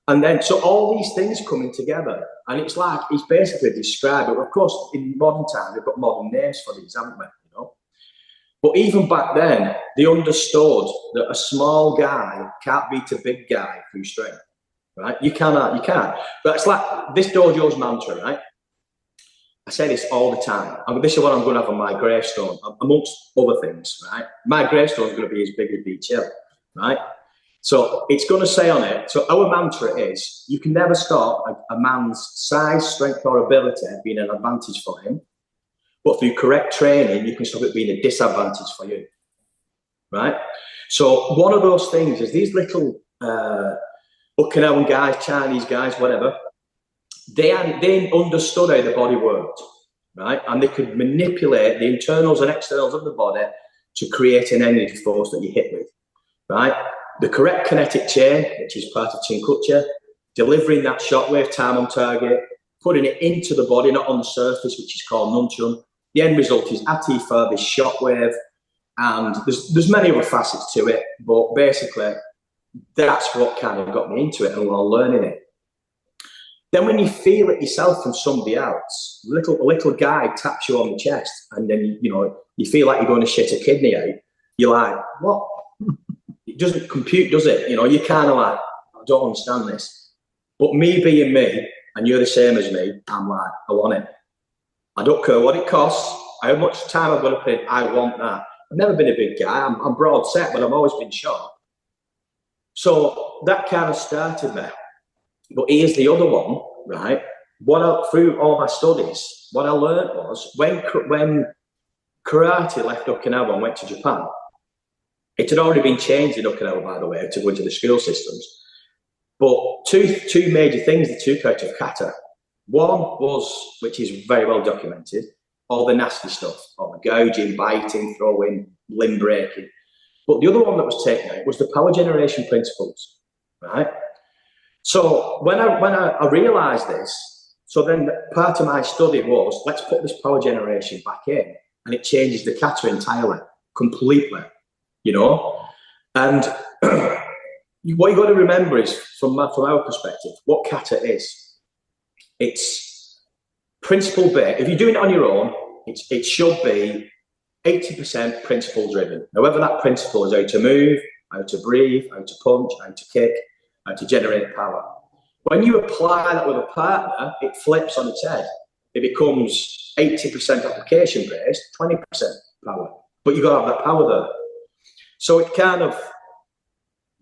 And then, so all these things coming together, and it's basically described, but of course, in modern times, we've got modern names for these, haven't we? But even back then, they understood that a small guy can't beat a big guy through strength, right? You can't. But it's like this dojo's mantra, right? I say this all the time. This is what I'm going to have on my gravestone, amongst other things, right? My gravestone is going to be as big as Beach Hill, right? So it's going to say on it, so our mantra is, you can never stop a man's size, strength, or ability being an advantage for him. But through correct training, you can stop it being a disadvantage for you, right? So one of those things is these little Okinawan guys, Chinese guys, whatever, they understood how the body worked, right? And they could manipulate the internals and externals of the body to create an energy force that you hit with, right? The correct kinetic chain, which is part of Chinkuche, delivering that shockwave time on target, putting it into the body, not on the surface, which is called nunchun. The end result is atifa, this shockwave, and there's many other facets to it, but basically that's what kind of got me into it and while learning it. Then when you feel it yourself from somebody else, a little guy taps you on the chest, and then you feel like you're going to shit a kidney out. You're like, what? It doesn't compute, does it? You're kind of like, I don't understand this. But me being me, and you're the same as me, I'm like, I want it. I don't care what it costs, how much time I've got to put in, I want that. I've never been a big guy. I'm broad set, but I've always been short. So that kind of started me. But here's the other one, right? Through all my studies, what I learned was when karate left Okinawa and went to Japan, it had already been changed in Okinawa, by the way, to go into the school systems. But two major things they took out of kata. One was, which is very well documented, all the nasty stuff, all the gouging, biting, throwing, limb breaking. But the other one that was taken out was the power generation principles, right? So when I realised this, so then part of my study was, let's put this power generation back in, and it changes the kata entirely, completely, And what you got to remember is, from our perspective, what kata is. It's principle based. If you're doing it on your own, it should be 80% principle driven. However, that principle is how to move, how to breathe, how to punch, how to kick, how to generate power. When you apply that with a partner, it flips on its head. It becomes 80% application based, 20% power. But you've got to have that power there. So it kind of,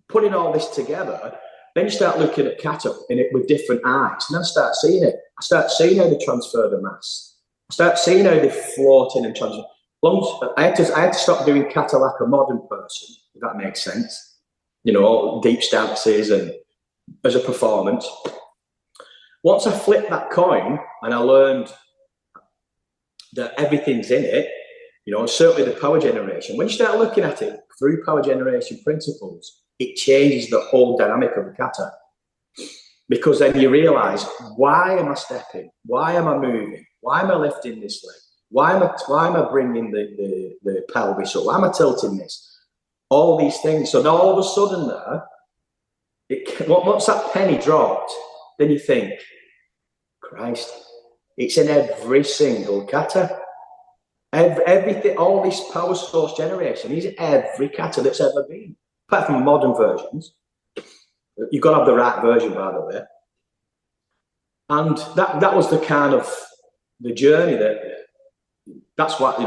putting all this together, then you start looking at kata in it with different eyes, and then I start seeing it. I start seeing how they transfer the mass. I start seeing how they float in and transfer. I had to stop doing kata like a modern person, if that makes sense. Deep stances and as a performance. Once I flipped that coin and I learned that everything's in it, certainly the power generation. When you start looking at it through power generation principles, it changes the whole dynamic of the kata. Because then you realise, why am I stepping? Why am I moving? Why am I lifting this leg? Why am I bringing the pelvis up? Why am I tilting this? All these things. So now all of a sudden once that penny dropped, then you think, Christ, it's in every single kata. Everything, all this power source generation is in every kata that's ever been. Apart from modern versions, you've got to have the right version, by the way. And that was the kind of the journey that's what,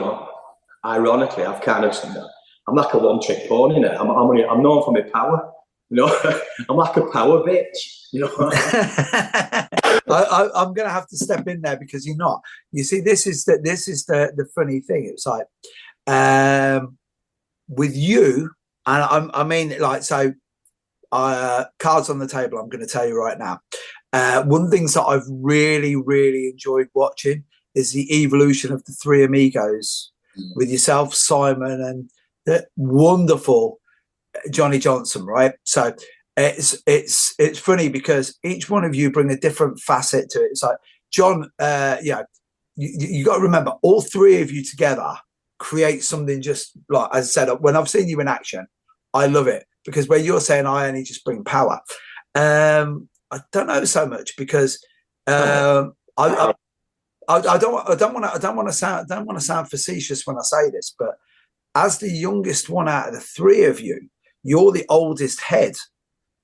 ironically, I've kind of, I'm like a one-trick pony now. I'm known for my power, I'm like a power bitch, I'm going to have to step in there because you're not. You see, this is the funny thing. It's like, with you, and I mean, like, so cards on the table, I'm going to tell you right now. One of the things that I've really, really enjoyed watching is the evolution of the three amigos with yourself, Simon, and the wonderful Johnny Johnson, right? So it's funny because each one of you bring a different facet to it. It's like, John, you got to remember, all three of you together create something just like, as I said, when I've seen you in action, I love it, because where you're saying I only just bring power, I don't know so much, because I don't want to sound facetious when I say this, but as the youngest one out of the three of you, you're the oldest head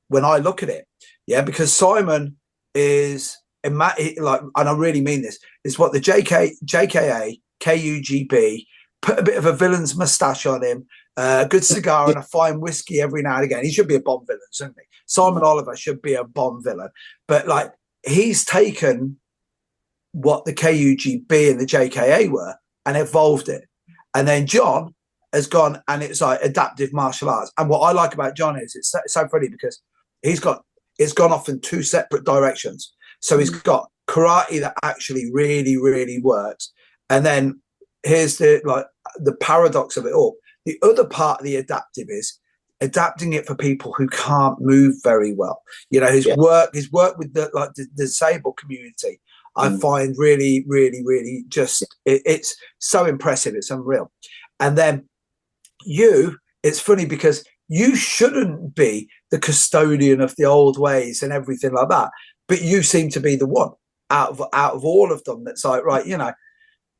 when I look at it. Yeah, because Simon is like, and I really mean this, is what the JKA, KUGB, put a bit of a villain's moustache on him, a good cigar and a fine whiskey every now and again. He should be a Bond villain, shouldn't he? Simon Oliver should be a Bond villain. But like, he's taken what the KUGB and the JKA were and evolved it. And then John has gone, and it's like adaptive martial arts. And what I like about John is it's so funny, because it's gone off in two separate directions. So he's got karate that actually really, really works. And then here's the paradox of it all. The other part of the adaptive is adapting it for people who can't move very well. You know, his work with the disabled community, I find really, really, really just, it's so impressive. It's unreal. And then it's funny because you shouldn't be the custodian of the old ways and everything like that, but you seem to be the one out of all of them that's like, right, you know.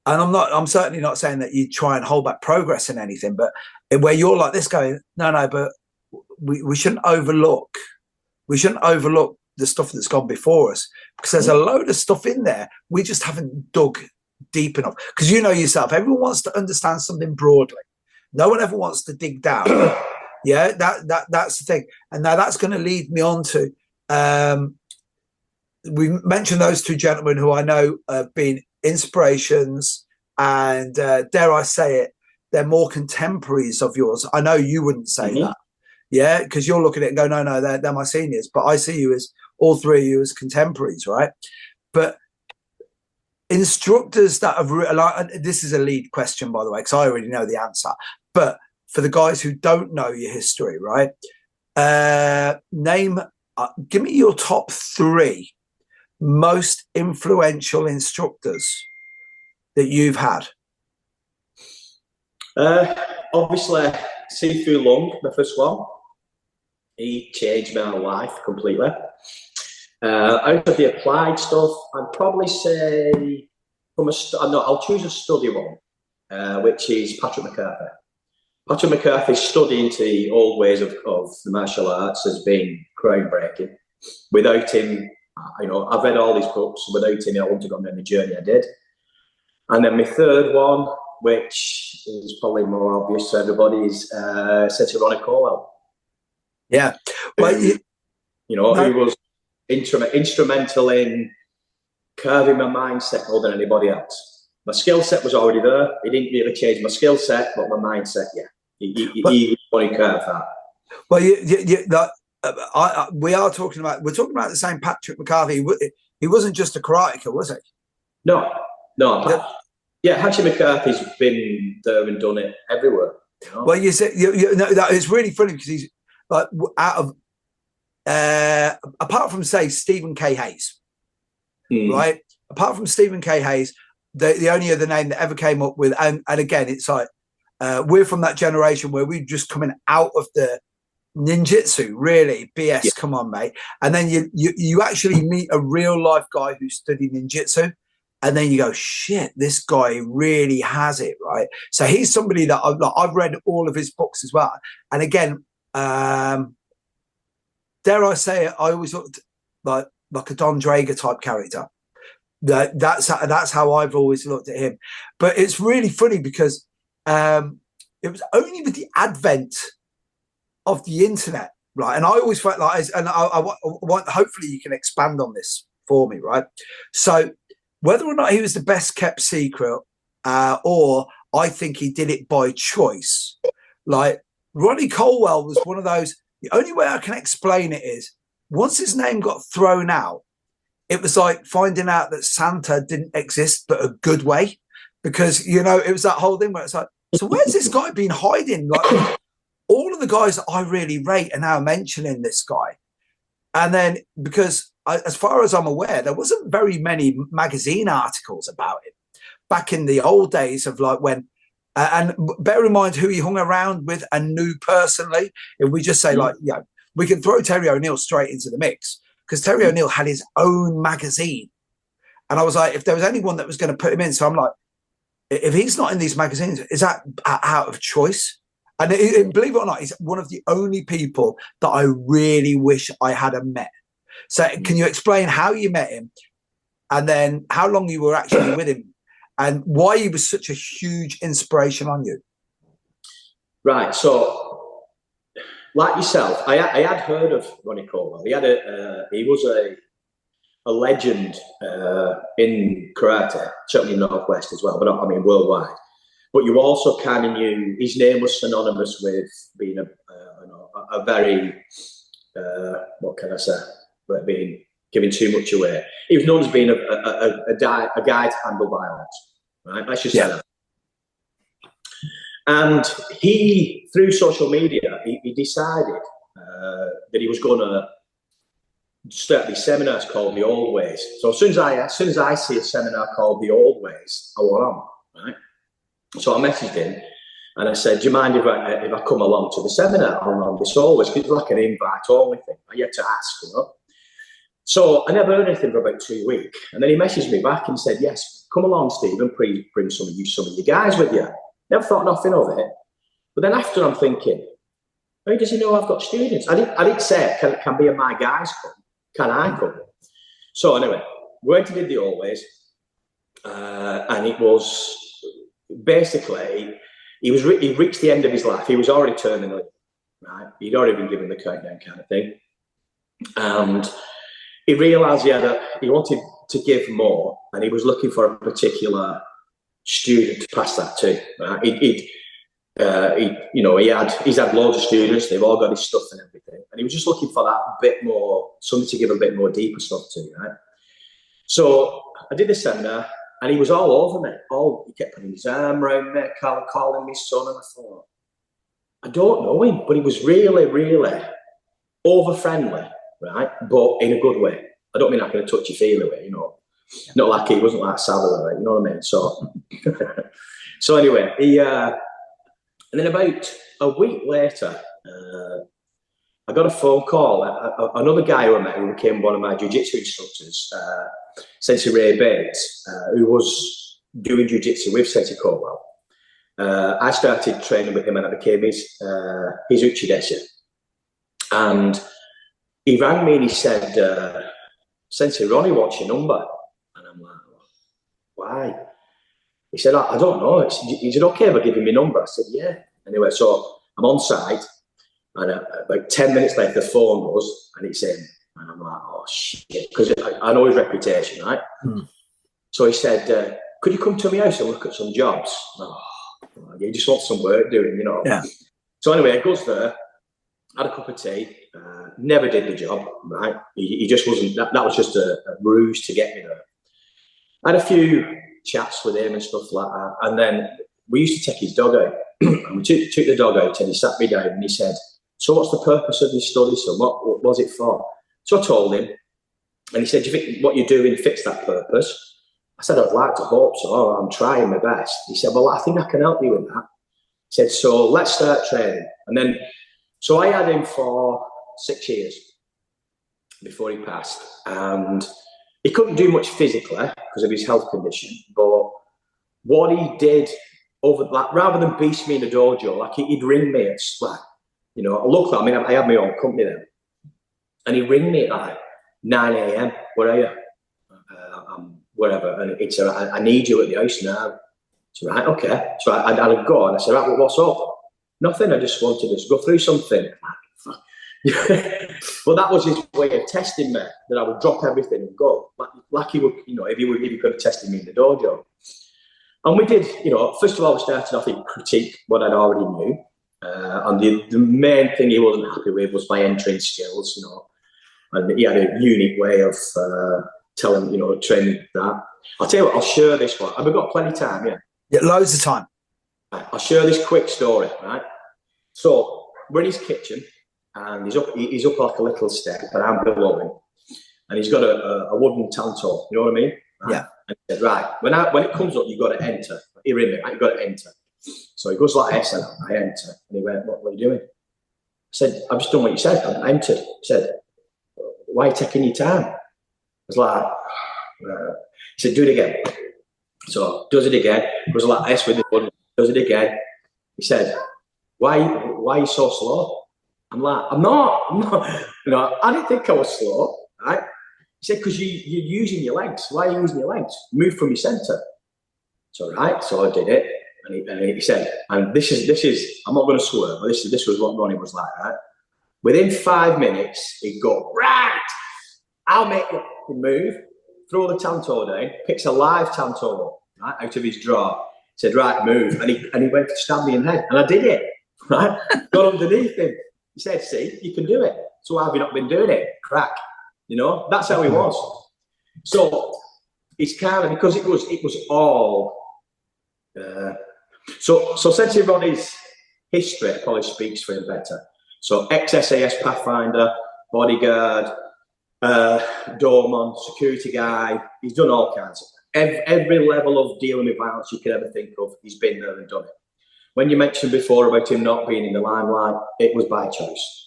And I'm certainly not saying that you try and hold back progress in anything, but where you're like this going, no, but we shouldn't overlook the stuff that's gone before us, because there's a load of stuff in there we just haven't dug deep enough. Because you know yourself, everyone wants to understand something broadly. No one ever wants to dig down. Yeah, that's the thing. And now that's going to lead me on to, we mentioned those two gentlemen who I know have been inspirations, and dare I say it, they're more contemporaries of yours. I know you wouldn't say that, yeah, because you'll look at it and go, no, they're my seniors, but I see you as, all three of you as contemporaries, right? But instructors that have, this is a lead question, by the way, because I already know the answer, but for the guys who don't know your history, right, give me your top three most influential instructors that you've had. Obviously, Steve Lowe, the first one. He changed my life completely. Out of the applied stuff, I'd probably say I'll choose a study one, which is Patrick McCarthy. Patrick McCarthy's study into the old ways of the martial arts has been groundbreaking. Without him, I've read all these books. Without him, I wouldn't have gone on the journey I did. And then my third one, which is probably more obvious to everybody, is Sensei Colwell. Yeah, well, he was instrumental in curving my mindset more than anybody else. My skill set was already there. He didn't really change my skill set, but my mindset, yeah, he curved that. Well, we're talking about the same Patrick McCarthy. He wasn't just a karateka, was he? No. Yeah, Patrick McCarthy's been there and done it everywhere. You know? Well, you said that it's really funny because he's like apart from say Stephen K. Hayes, right? Apart from Stephen K. Hayes, the only other name that ever came up with, and again, it's like we're from that generation where we're just coming out of the ninjutsu, really. BS, yeah. Come on, mate. And then you actually meet a real life guy who studied ninjutsu, and then you go, shit, this guy really has it, right? So he's somebody that I've read all of his books as well. And again, dare I say it, I always looked like a Don Drager type character. That's how I've always looked at him. But it's really funny because it was only with the advent of the internet, right? And I always felt like, and I want, hopefully you can expand on this for me, right? So whether or not he was the best kept secret, or I think he did it by choice, like Ronnie Colwell was one of those, The only way I can explain it is once his name got thrown out, it was like finding out that Santa didn't exist, but a good way, because, you know, it was that whole thing where it's like, so where's this guy been hiding? Like all of the guys that I really rate are now mentioning this guy. And then because as far as I'm aware, there wasn't very many magazine articles about him back in the old days of like when, and bear in mind who he hung around with and knew personally. If we just say like, yeah, we can throw Terry O'Neill straight into the mix, because Terry O'Neill had his own magazine. And I was like, if there was anyone that was going to put him in, so I'm like, if he's not in these magazines, is that out of choice? And believe it or not, he's one of the only people that I really wish I had met. So can you explain how you met him, and then how long you were actually with him, and why he was such a huge inspiration on you? Right. So like yourself, I had heard of Ronnie Coleman. He was a legend in karate, certainly in Northwest as well, but I mean worldwide. But you also kind of knew his name was synonymous with being a very, what can I say, being giving too much away. He was known as being a guy to handle violence, right? Let's just say that. And he, through social media, he decided that he was going to start these seminars called The Old Ways. So as soon as I see a seminar called The Old Ways, I want on, right? So I messaged him and I said, do you mind if I come along to the seminar on this Old Ways? Because it's like an invite only thing. I had to ask, you know. So I never heard anything for about 2 weeks. And then he messaged me back and said, yes, come along, Stephen, bring some of your guys with you. Never thought nothing of it. But then after I'm thinking, how does he know I've got students? I didn't say, can be my guys come? Can I come? So anyway, we went to did The Old Ways. And it was basically, he reached the end of his life. He was already terminally, right? He'd already been given the countdown kind of thing. And he realised he wanted to give more, and he was looking for a particular student to pass that to. Right? He's had loads of students. They've all got his stuff and everything, and he was just looking for that bit more, something to give a bit more deeper stuff to. Right. So I did the seminar, and he was all over me. He kept putting his arm around me, calling me son, and I thought, I don't know him, but he was really, really over friendly, right? But in a good way. I don't mean like in a touchy-feely way, you know. Not like he wasn't like Savile, right? You know what I mean? So, so anyway, and then about a week later, I got a phone call. Another guy who I met, who became one of my jiu-jitsu instructors, Sensei Ray Bates, who was doing jiu-jitsu with Sensei Coleman. I started training with him, and I became his uchidesha. And he rang me and he said, Sensei Ronnie, what's your number? And I'm like, why? He said, I don't know. Is it okay if I give him my number? I said, yeah. Anyway, so I'm on site, and about 10 minutes later, the phone goes, and it's him. And I'm like, oh, shit. Because I know his reputation, right? So he said, could you come to my house and look at some jobs? Oh, you just want some work doing, you know. Yeah. So anyway, he goes there, had a cup of tea, never did the job, right? He just wasn't, that was just a ruse to get me there. I had a few chats with him and stuff like that. And then we used to take his dog out. And we took the dog out, and he sat me down and he said, so what's the purpose of this study, son? What was it for? So I told him, and he said, do you think what you're doing fits that purpose? I said, I'd like to hope so. I'm trying my best. He said, well, I think I can help you with that. He said, so let's start training. And then, so I had him for 6 years before he passed. And he couldn't do much physically because of his health condition. But what he did over that, rather than beast me in the dojo, like he'd ring me at, like, you know, luckily, I mean, I had my own company then. And he'd ring me at like 9 a.m. Where are you? Wherever. And he'd say, I need you at the house now. So, right, okay. So I'd go, and I said, right, well, what's up? Nothing, I just wanted to go through something. Well, that was his way of testing me, that I would drop everything and go. Like he would, you know, if he could have tested me in the dojo. And we did, you know, first of all, we started off, he critiqued what I'd already knew. And the main thing he wasn't happy with was my entering skills, you know. And he had a unique way of telling, you know, training that. I'll tell you what, I'll share this one. Have we got plenty of time? Yeah. Yeah, loads of time. Right, I'll share this quick story, right? So we're in his kitchen, and he's up like a little step, and I'm below him. And he's got a wooden tanto, you know what I mean? Right? Yeah. And he said, right, when it comes up, you've got to enter. You're in there, right? You've got to enter. So he goes like this, and I enter. And he went, what are you doing? I said, I've just done what you said. I entered. He said, why are you taking your time? I was like, he said, do it again. So does it again. Goes like this with the button. Does it again. He said, why are you so slow? I'm like, I'm not. You know, I didn't think I was slow, right? He said, because you're using your legs. Why are you using your legs? Move from your centre. So right, so I did it. And he said, and this is, I'm not going to swear, but this was what Ronnie was like, right? Within 5 minutes, he'd go, right, I'll make you move, throw the tanto down, picks a live tanto, right, out of his drawer, said, right, move. And he went to stab me in the head. And I did it, right? Got underneath him. He said, see, you can do it. So why have you not been doing it? Crack. You know, that's how he was. So it's kind of, because it was all, so Sensei Ronnie's history probably speaks for him better. So ex-SAS Pathfinder, bodyguard, doorman, security guy, he's done all kinds. Every level of dealing with violence you could ever think of, he's been there and done it. When you mentioned before about him not being in the limelight, it was by choice.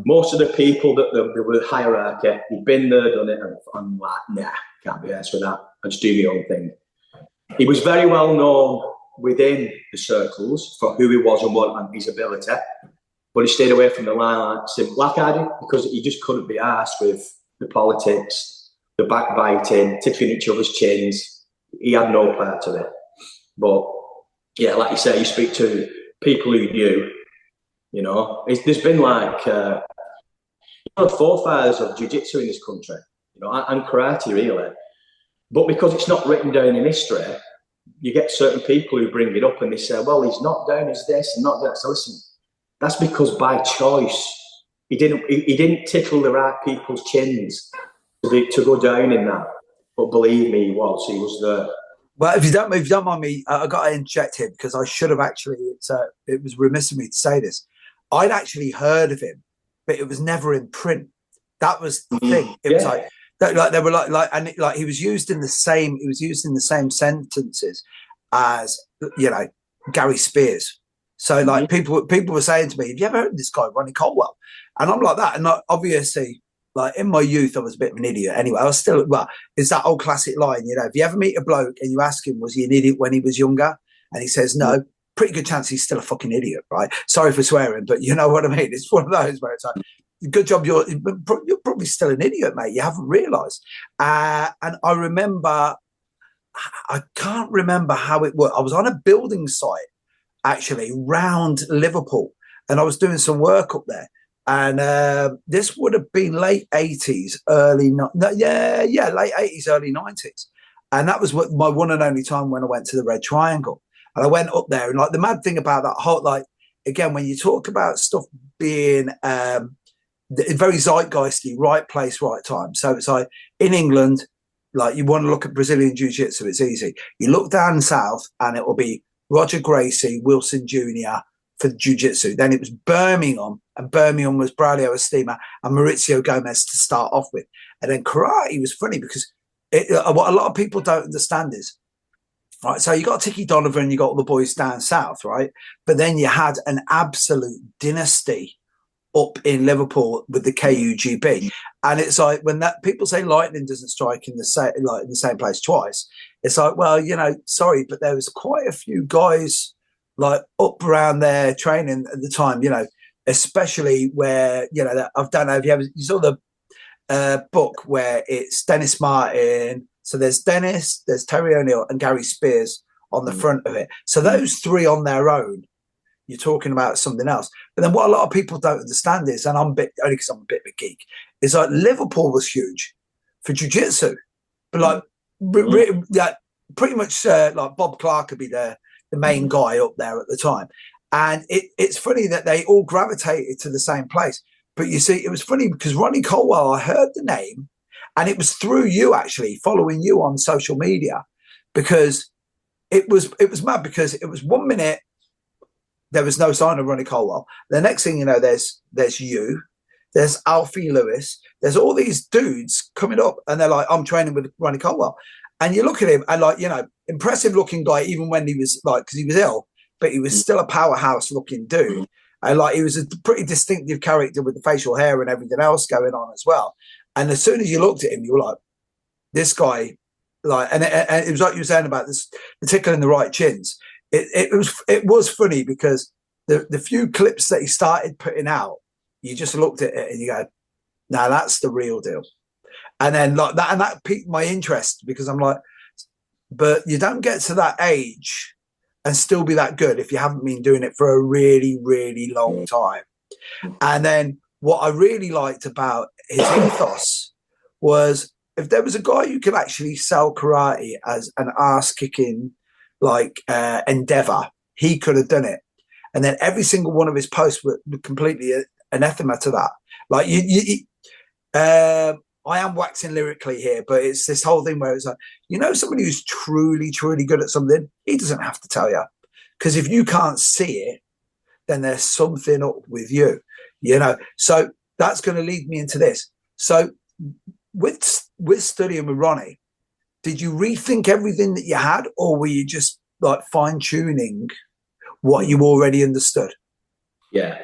Most of the people that were hierarchy, he'd been there, done it, and I'm like, nah, can't be arsed with that. I just do my own thing. He was very well known within the circles for who he was and his ability, but he stayed away from the limelight, like I did, because he just couldn't be arsed with the politics, the backbiting, tickling each other's chins. He had no part of it. But yeah, like you say, you speak to people who knew, you know, there's been like forefathers of jiu-jitsu in this country, you know, and karate really. But because it's not written down in history, you get certain people who bring it up and they say, well, he's not down as this and not that. So listen, that's because by choice, he didn't tickle the right people's chins to go down in that. But believe me, he was there. Well, if you don't mind me, I've got to inject him because I should have actually, it was remiss of me to say this. I'd actually heard of him, but it was never in print. That was the thing. It was like they were like he was used in the same sentences as, you know, Gary Spears. So like people were saying to me, have you ever heard of this guy, Ronnie Colwell? And I'm like that. And like, obviously, like in my youth, I was a bit of an idiot. Anyway, I was still, well, it's that old classic line, you know, if you ever meet a bloke and you ask him, was he an idiot when he was younger? And he says, no, pretty good chance he's still a fucking idiot, right? Sorry for swearing, but you know what I mean? It's one of those where it's like, good job, you're probably still an idiot, mate. You haven't realised. And I remember, I can't remember how it worked. I was on a building site, actually, round Liverpool, and I was doing some work up there. And this would have been late 80s, late 80s, early 90s. And that was my one and only time when I went to the Red Triangle. And I went up there, and like the mad thing about that whole, like, again, when you talk about stuff being very zeitgeisty, right place, right time. So it's like in England, like you want to look at Brazilian Jiu-Jitsu, it's easy. You look down south and it will be Roger Gracie, Wilson Jr. for Jiu-Jitsu. Then it was Birmingham, and Birmingham was Braulio Estima and Maurizio Gomez to start off with. And then karate was funny because what a lot of people don't understand is, right, so you got Tiki Donovan, you got all the boys down south, right? But then you had an absolute dynasty up in Liverpool with the KUGB. And it's like when that people say lightning doesn't strike in the same place twice, it's like, well, you know, sorry, but there was quite a few guys like up around there training at the time, you know, especially where, you know, I don't know if you saw the book where it's Dennis Martin. So there's Dennis, there's Terry O'Neill and Gary Spears on the front of it. So those three on their own, you're talking about something else. But then what a lot of people don't understand is, and only because I'm a bit of a geek, is like Liverpool was huge for jiu-jitsu. But like pretty much like Bob Clark could be the main guy up there at the time. And it's funny that they all gravitated to the same place. But you see, it was funny because Ronnie Colwell, I heard the name, and it was through you actually, following you on social media, because it was mad, because it was 1 minute there was no sign of Ronnie Colwell. The next thing you know, there's you, there's Alfie Lewis, there's all these dudes coming up, and they're like, I'm training with Ronnie Colwell. And you look at him, and like, you know, impressive looking guy, even when he was like, because he was ill, but he was still a powerhouse looking dude. And like, he was a pretty distinctive character with the facial hair and everything else going on as well. And as soon as you looked at him, you were like, this guy, like, and it was like you were saying about this, the tickle in the right chins. It was funny because the few clips that he started putting out, you just looked at it and you go, now that's the real deal. And then like that, and that piqued my interest, because I'm like, but you don't get to that age and still be that good if you haven't been doing it for a really, really long time. And then what I really liked about his ethos was, if there was a guy who could actually sell karate as an ass-kicking like endeavor, he could have done it. And then every single one of his posts were completely anathema to that. Like I am waxing lyrically here, but it's this whole thing where it's like, you know, somebody who's truly, truly good at something, he doesn't have to tell you. Because if you can't see it, then there's something up with you, you know. So that's going to lead me into this. So with studying with Ronnie, did you rethink everything that you had, or were you just like fine-tuning what you already understood? Yeah,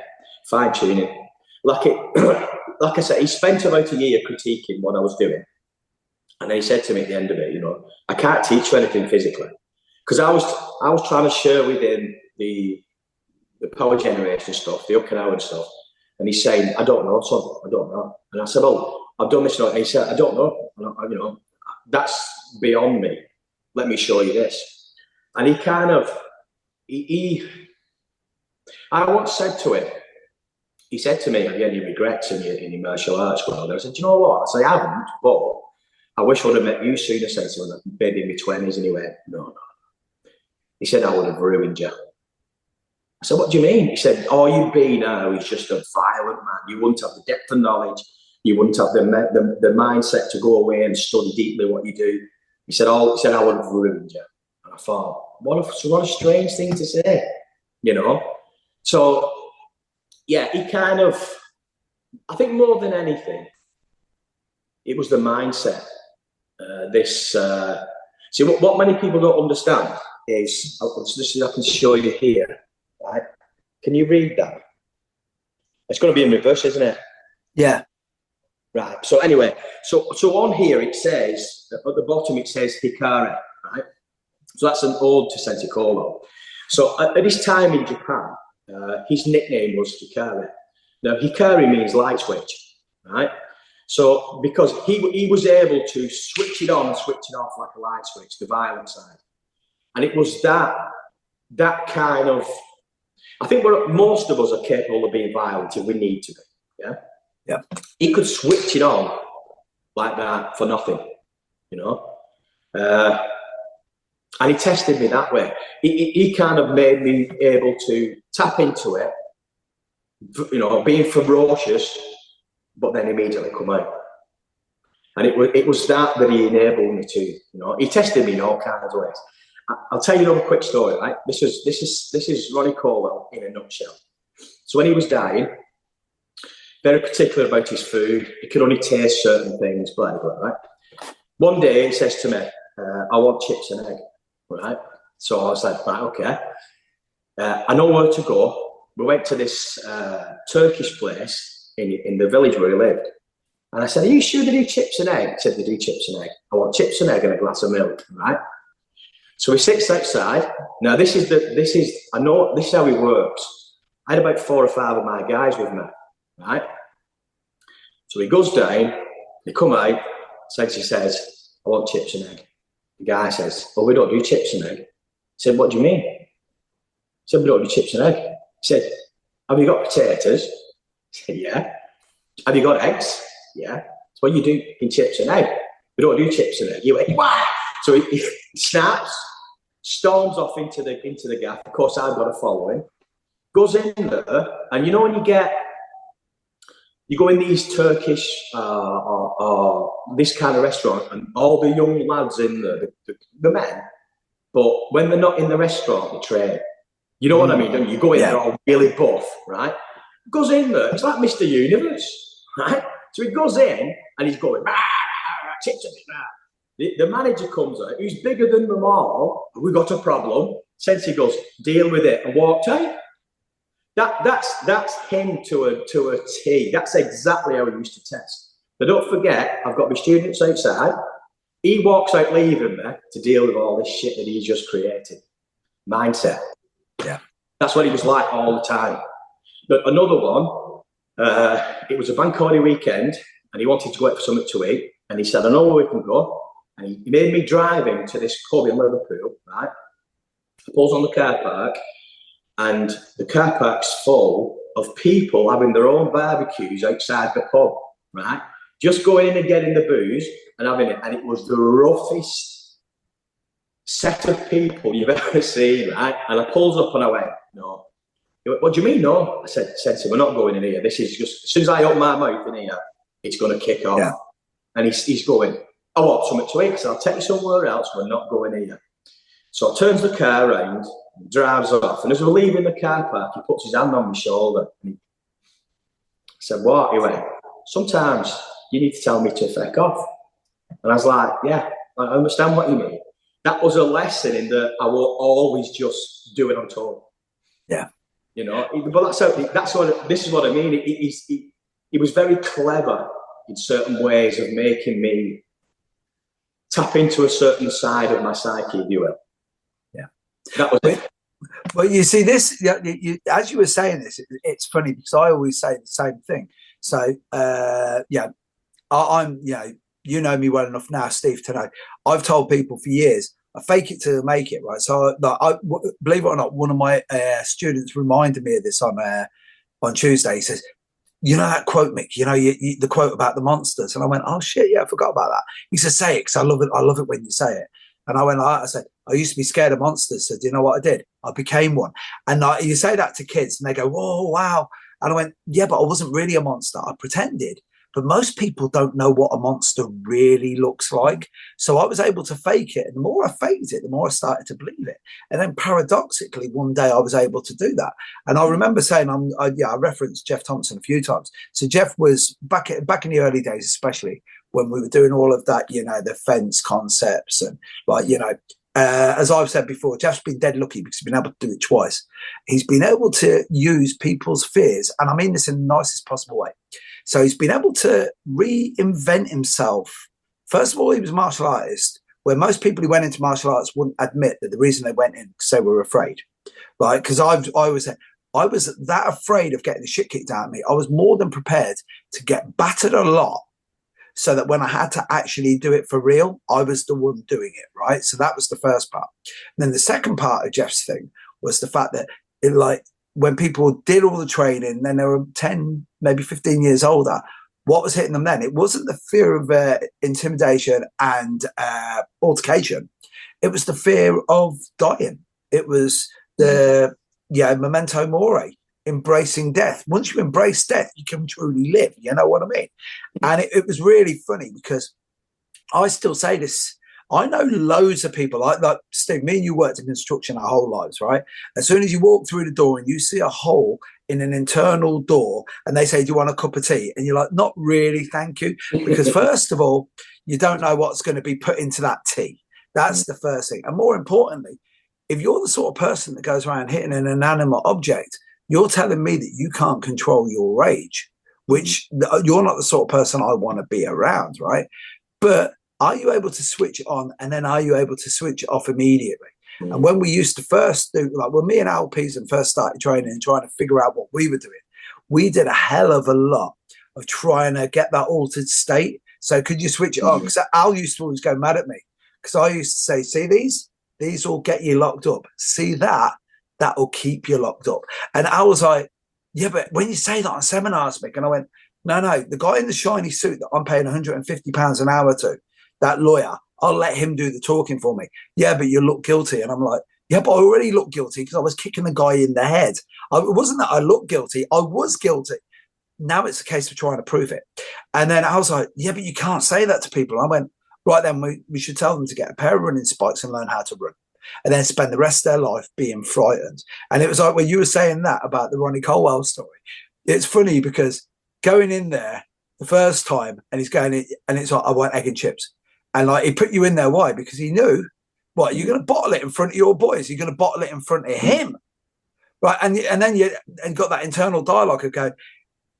fine-tuning. Like I said, he spent about a year critiquing what I was doing. And then he said to me at the end of it, you know, I can't teach you anything physically. Because I was trying to share with him the power generation stuff, the Okinawan stuff. And he's saying, I don't know, son, I don't know. And I said, well, I've done this. And he said, I don't know. You know, that's beyond me. Let me show you this. And he kind of, I once said to him, he said to me, have you any regrets in your martial arts world? I said, do you know what? I said, I haven't, but I wish I would have met you sooner, Sensei, when I was maybe in my 20s. And he went, no. He said, I would have ruined you. I said, what do you mean? He said, all you be now is just a violent man. You wouldn't have the depth of knowledge. You wouldn't have the mindset to go away and study deeply what you do. He said, I would have ruined you. And I thought, what a strange thing to say, you know? So, yeah, he kind of, I think more than anything, it was the mindset. See, what many people don't understand is, I can show you here, right? Can you read that? It's going to be in reverse, isn't it? Yeah. Right. So anyway, so on here it says, at the bottom it says Hikari, right? So that's an ode to Sensei Lowe. So at his time in Japan, his nickname was Hikari. Now, Hikari means light switch, right? So because he was able to switch it on and switch it off like a light switch, the violent side. And it was that kind of, I think most of us are capable of being violent if we need to be, yeah? Yeah. He could switch it on like that for nothing, you know? And he tested me that way. He kind of made me able to tap into it, you know, being ferocious, but then immediately come out. And it was that he enabled me to, you know, he tested me in all kinds of ways. I'll tell you another quick story, right? This is Ronnie Colwell in a nutshell. So when he was dying, very particular about his food. He could only taste certain things, blah, blah, right? One day he says to me, I want chips and egg, right? So I was like, right, okay. I know where to go. We went to this Turkish place in the village where he lived. And I said, are you sure they do chips and egg? He said, they do chips and egg. I want chips and egg and a glass of milk, right? So he sits outside. Now this is how he works. I had about 4 or 5 of my guys with me, right? So he goes down, they come out, Sensei says, I want chips and egg. The guy says, well, we don't do chips and egg. He said, what do you mean? He said, we don't do chips and egg. He said, have you got potatoes? He said, yeah. Have you got eggs? Yeah. So what you do in chips and egg? We don't do chips and egg. You went, why? So he snaps, storms off into the gaff. Of course, I've got to follow him. Goes in there, and you know when you go in these Turkish or this kind of restaurant, and all the young lads in there, the men, but when they're not in the restaurant, they train. You know what I mean? Don't you? You go in, they're all really buff, right? Goes in there, it's like Mr. Universe, right? So he goes in and he's going, the manager comes out, who's bigger than them all. We got a problem. Sensei goes, deal with it, and walked out. That's him to a T. That's exactly how he used to test. But don't forget, I've got my students outside. He walks out leaving me to deal with all this shit that he's just created. Mindset. Yeah. That's what he was like all the time. But another one, it was a bank holiday weekend, and he wanted to go out for something to eat. And he said, I know where we can go. And he made me drive him to this pub in Liverpool, right? I pulls on the car park, and the car park's full of people having their own barbecues outside the pub, right? Just going in and getting the booze and having it. And it was the roughest set of people you've ever seen, right? And I pulls up and I went, no. He went, what do you mean, no? I said, Sensei, we're not going in here. This is just, as soon as I open my mouth in here, it's going to kick off. Yeah. And he's going, I want something to eat. I said, I'll take you somewhere else. We're not going here. So I turns the car around, drives off. And as we're leaving the car park, he puts his hand on my shoulder. And I said, what? He went, sometimes you need to tell me to feck off. And I was like, yeah, I understand what you mean. That was a lesson in that I will always just do it on tour. Yeah. You know, but this is what I mean. He was very clever in certain ways of making me tap into a certain side of my psyche, if you will. Yeah. That was it. Well, you see, this, as you were saying this, it's funny because I always say the same thing. So, I'm, you know me well enough now, Steve, to know I've told people for years, I fake it to make it, right? So, believe it or not, one of my students reminded me of this on Tuesday. He says, you know that quote, Mick, the quote about the monsters? And I went, oh, shit, yeah, I forgot about that. He said, say it, because I love it when you say it. And I went, I said, I used to be scared of monsters. So do you know what I did? I became one. And you say that to kids and they go, whoa, wow. And I went, yeah, but I wasn't really a monster. I pretended. But most people don't know what a monster really looks like. So I was able to fake it. And the more I faked it, the more I started to believe it. And then paradoxically, one day I was able to do that. And I remember saying, I referenced Jeff Thompson a few times. So Jeff was back in the early days, especially when we were doing all of that, the fence concepts and as I've said before, Jeff's been dead lucky because he's been able to do it twice. He's been able to use people's fears. And I mean this in the nicest possible way. So he's been able to reinvent himself. First of all, he was a martial artist, where most people who went into martial arts wouldn't admit that the reason they went in because they were afraid, right? Because I was that afraid of getting the shit kicked out of me. I was more than prepared to get battered a lot so that when I had to actually do it for real, I was the one doing it, right? So that was the first part. And then the second part of Jeff's thing was the fact that when people did all the training, then they were 10, maybe 15 years older, what was hitting them then? It wasn't the fear of intimidation and altercation. It was the fear of dying. It was the memento mori, embracing death. Once you embrace death, you can truly live. You know what I mean? And it was really funny because I still say this. I know loads of people like Steve, me and you worked in construction our whole lives, right? As soon as you walk through the door and you see a hole in an internal door and they say, do you want a cup of tea? And you're like, not really, thank you. Because first of all, you don't know what's going to be put into that tea. That's the first thing. And more importantly, if you're the sort of person that goes around hitting an inanimate object, you're telling me that you can't control your rage, which you're not the sort of person I want to be around, right? But are you able to switch it on, and then are you able to switch it off immediately? Mm. And when we used to first do, when me and Al Pearson first started training and trying to figure out what we were doing, we did a hell of a lot of trying to get that altered state. So could you switch it on? Because Al used to always go mad at me because I used to say, see these will get you locked up. See that will keep you locked up. And I was like, yeah, but when you say that on seminars, Mick, and I went, no, the guy in the shiny suit that I'm paying £150 an hour to, that lawyer, I'll let him do the talking for me. Yeah, but you look guilty. And I'm like, Yeah, but I already looked guilty because I was kicking the guy in the head. It wasn't that I looked guilty. I was guilty. Now it's a case of trying to prove it. And then I was like, yeah, but you can't say that to people. I went, right then, we should tell them to get a pair of running spikes and learn how to run, and then spend the rest of their life being frightened. And it was like when you were saying that about the Ronnie Colwell story, it's funny because going in there the first time and he's going in, and it's like, I want egg and chips. And like, he put you in there. Why? Because he knew, what, you're going to bottle it in front of your boys. You're going to bottle it in front of him. Right. And then you got that internal dialogue of going,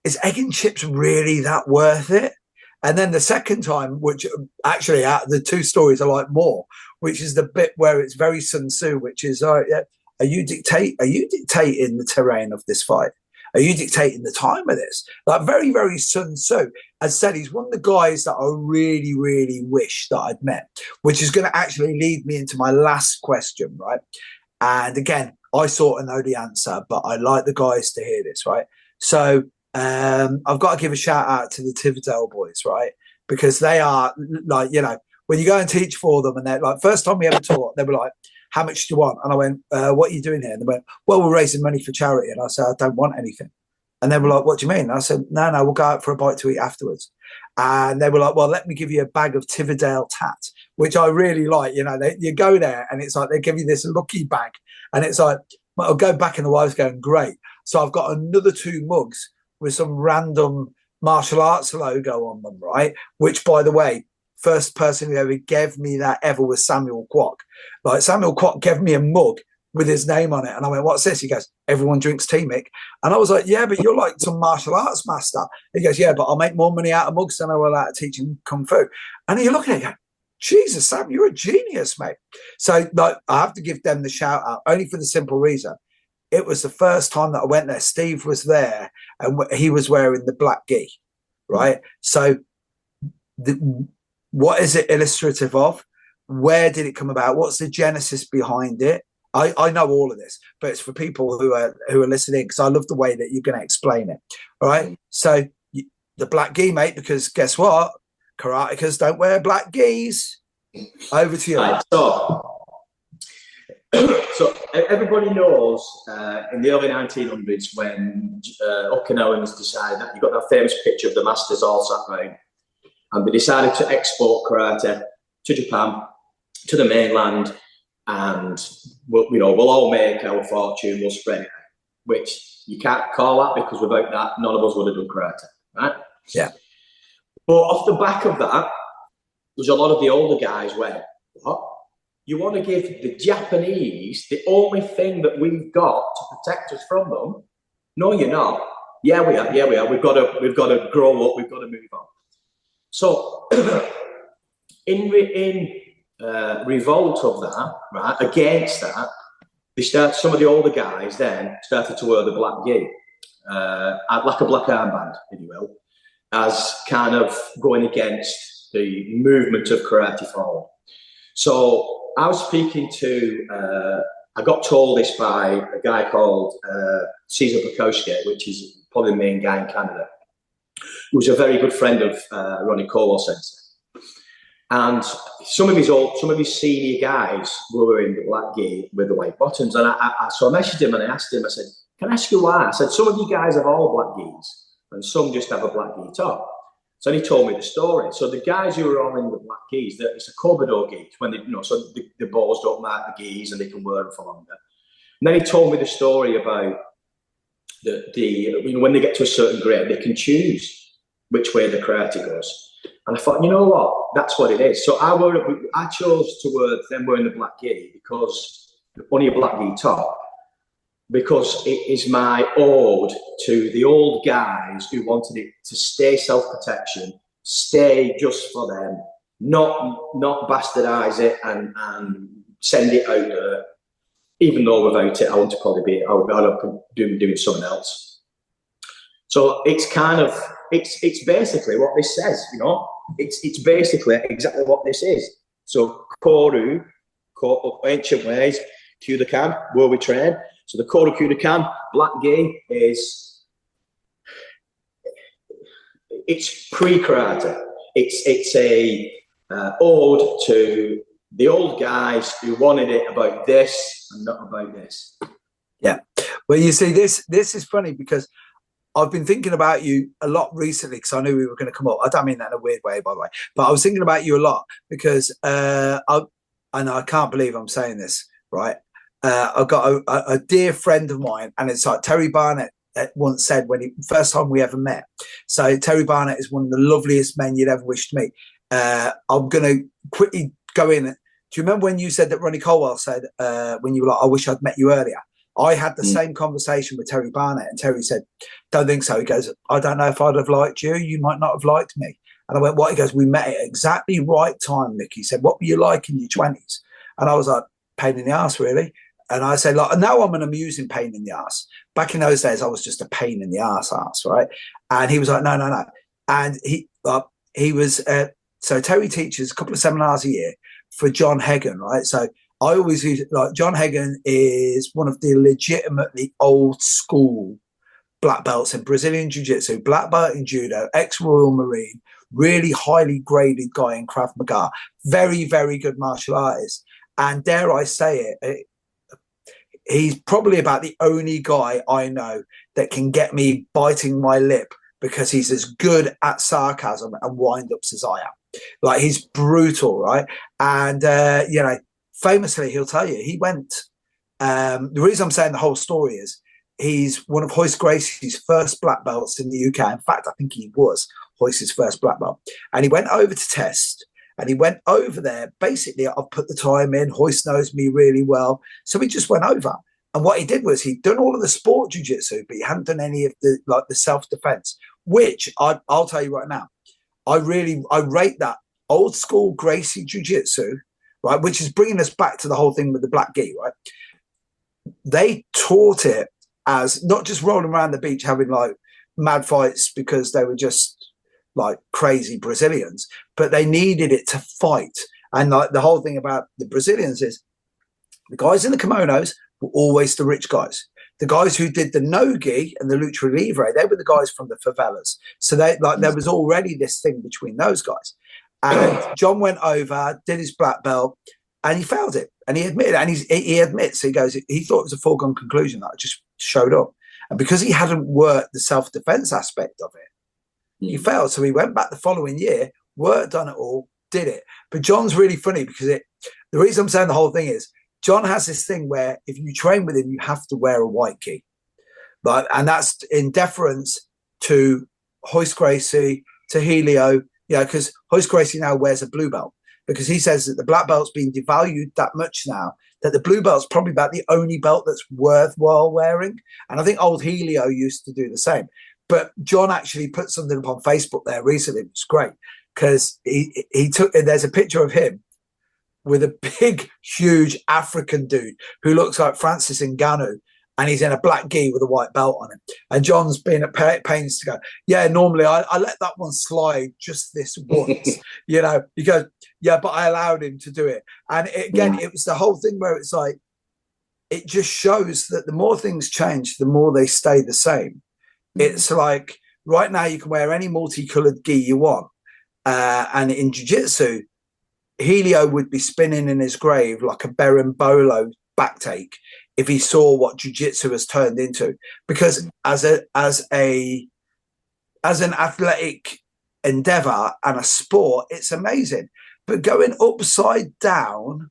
is egg and chips really that worth it? And then the second time, which actually out of the two stories I like more, which is the bit where it's very Sun Tzu, which is, are you dictating the terrain of this fight? Are you dictating the time of this? Like very, very Sun Tzu. As I said, he's one of the guys that I really, really wish that I'd met, which is going to actually lead me into my last question, right? And again, I sort of know the answer, but I like the guys to hear this, right? So I've got to give a shout out to the Tividale boys, right? Because they are like, you know, when you go and teach for them and they're like, first time we ever taught, they were like, how much do you want? And I went, what are you doing here? And they went, well, we're raising money for charity. And I said, I don't want anything. And they were like, what do you mean? And I said, no, we'll go out for a bite to eat afterwards. And they were like, well, let me give you a bag of Tividale tat, which I really like. You know, you go there and it's like they give you this lucky bag. And it's like, well, I'll go back and the wife's going, great. So I've got another 2 mugs with some random martial arts logo on them, right? Which, by the way, first person who ever gave me that ever was Samuel Kwok. Like, Samuel Kwok gave me a mug with his name on it. And I went, what's this? He goes, everyone drinks tea, Mick. And I was like, yeah, but you're like some martial arts master. He goes, yeah, but I'll make more money out of mugs than I will out of teaching Kung Fu. And you're looking at it going, Jesus, Sam, you're a genius, mate. So like, I have to give them the shout out, only for the simple reason. It was the first time that I went there. Steve was there and he was wearing the black gi, right? So what is it illustrative of? Where did it come about? What's the genesis behind it? I know all of this, but it's for people who are listening, because I love the way that you're going to explain it. All right. So the black gi, mate, because guess what? Karatekas don't wear black gis. Over to you. Right, so everybody knows in the early 1900s when Okinawans decided that, you've got that famous picture of the masters all sat round, and they decided to export karate to Japan, to the mainland, and we'll all make our fortune, we'll spread it out, which you can't call that, because without that, none of us would have done karate, right? Yeah. But off the back of that, there's a lot of the older guys went, what? You want to give the Japanese the only thing that we've got to protect us from them? No, you're not. Yeah, we are. Yeah, we are. We've got to grow up. We've got to move on. So, in revolt of that, right, against that, some of the older guys then started to wear the black gi, like a black armband, if you will, as kind of going against the movement of karate forward. So I was speaking to, I got told this by a guy called Cesar Bukowski, which is probably the main guy in Canada, who's a very good friend of Ronnie Colwell Sensei. And some of his senior guys were wearing the black gi with the white bottoms. And so I messaged him and I asked him, I said, can I ask you why? I said, some of you guys have all black gis and some just have a black gi top. So he told me the story. So the guys who are all in the black gis, it's a Kobudo gi, when they, so the balls don't mark the gis and they can wear them for longer. And then he told me the story about when they get to a certain grade, they can choose which way the karate goes. And I thought, you know what? That's what it is. So I chose to wear them wearing the black gi because only a black gi top, because it is my ode to the old guys who wanted it to stay self-protection, stay just for them, not bastardize it and send it out there. Even though without it, I want to probably I would be doing something else. So it's kind of, it's basically what this says, it's basically exactly what this is. So Koru, ancient ways, Kyudokan, where we train. So the Koru Kyudokan, black gi, it's pre-karate. It's a ode to the old guys who wanted it about this and not about this. Yeah. Well, you see, this is funny because I've been thinking about you a lot recently because I knew we were going to come up. I don't mean that in a weird way, by the way, but I was thinking about you a lot because I can't believe I'm saying this, right? I've got a dear friend of mine, and it's like Terry Barnett once said first time we ever met. So Terry Barnett is one of the loveliest men you'd ever wish to meet. I'm going to quickly go in. Do you remember when you said that Ronnie Colwell said when you were like, I wish I'd met you earlier? I had the same conversation with Terry Barnett, and Terry said, don't think so. He goes, I don't know if I'd have liked you. You might not have liked me. And I went, what? He goes, we met at exactly right time, Mick. He said, what were you like in your 20s? And I was like, pain in the ass, really. And I said, like, now I'm an amusing pain in the ass. Back in those days, I was just a pain in the ass, right? And he was like, no. And he was, so Terry teaches a couple of seminars a year for John Hagan, right? So I always use, like, John Hagan is one of the legitimately old school black belts in Brazilian Jiu-Jitsu, black belt in judo, ex-Royal Marine, really highly graded guy in Krav Maga, very, very good martial artist. And dare I say it, he's probably about the only guy I know that can get me biting my lip because he's as good at sarcasm and wind-ups as I am. Like, he's brutal, right? And, famously, he'll tell you, he went, the reason I'm saying the whole story is he's one of Hoist Gracie's first black belts in the UK. In fact, I think he was Hoist's first black belt. And he went over to test, and he went over there. Basically, I've put the time in. Hoist knows me really well. So he just went over. And what he did was he'd done all of the sport jiu-jitsu, but he hadn't done any of the self-defense, which I'll tell you right now, I rate that old school Gracie jiu-jitsu, right, which is bringing us back to the whole thing with the black gi, right? They taught it as not just rolling around the beach having like mad fights because they were just like crazy Brazilians, but they needed it to fight. And like the whole thing about the Brazilians is the guys in the kimonos were always the rich guys. The guys who did the no-gi and the lucha libre, they were the guys from the favelas. So there was already this thing between those guys. And John went over, did his black belt, and he failed it. And he admitted, and he admits, he goes, he thought it was a foregone conclusion that I just showed up. And because he hadn't worked the self-defense aspect of it, he failed. So he went back the following year, worked on it all, did it. But John's really funny because the reason I'm saying the whole thing is John has this thing where if you train with him, you have to wear a white gi. But, and that's in deference to Hoist Gracie, to Helio, because Hoist Gracie now wears a blue belt because he says that the black belt's been devalued that much now that the blue belt's probably about the only belt that's worthwhile wearing. And I think old Helio used to do the same. But John actually put something up on Facebook there recently. It was great because there's a picture of him with a big, huge African dude who looks like Francis Ngannou, and he's in a black gi with a white belt on him. And John's been at pains to go, yeah, normally I let that one slide just this once. He goes, yeah, but I allowed him to do it. And it was the whole thing where it's like, it just shows that the more things change, the more they stay the same. It's like right now you can wear any multicolored gi you want. And in jiu-jitsu, Helio would be spinning in his grave like a berimbolo backtake if he saw what jiu-jitsu has turned into. Because as an athletic endeavor and a sport, it's amazing. But going upside down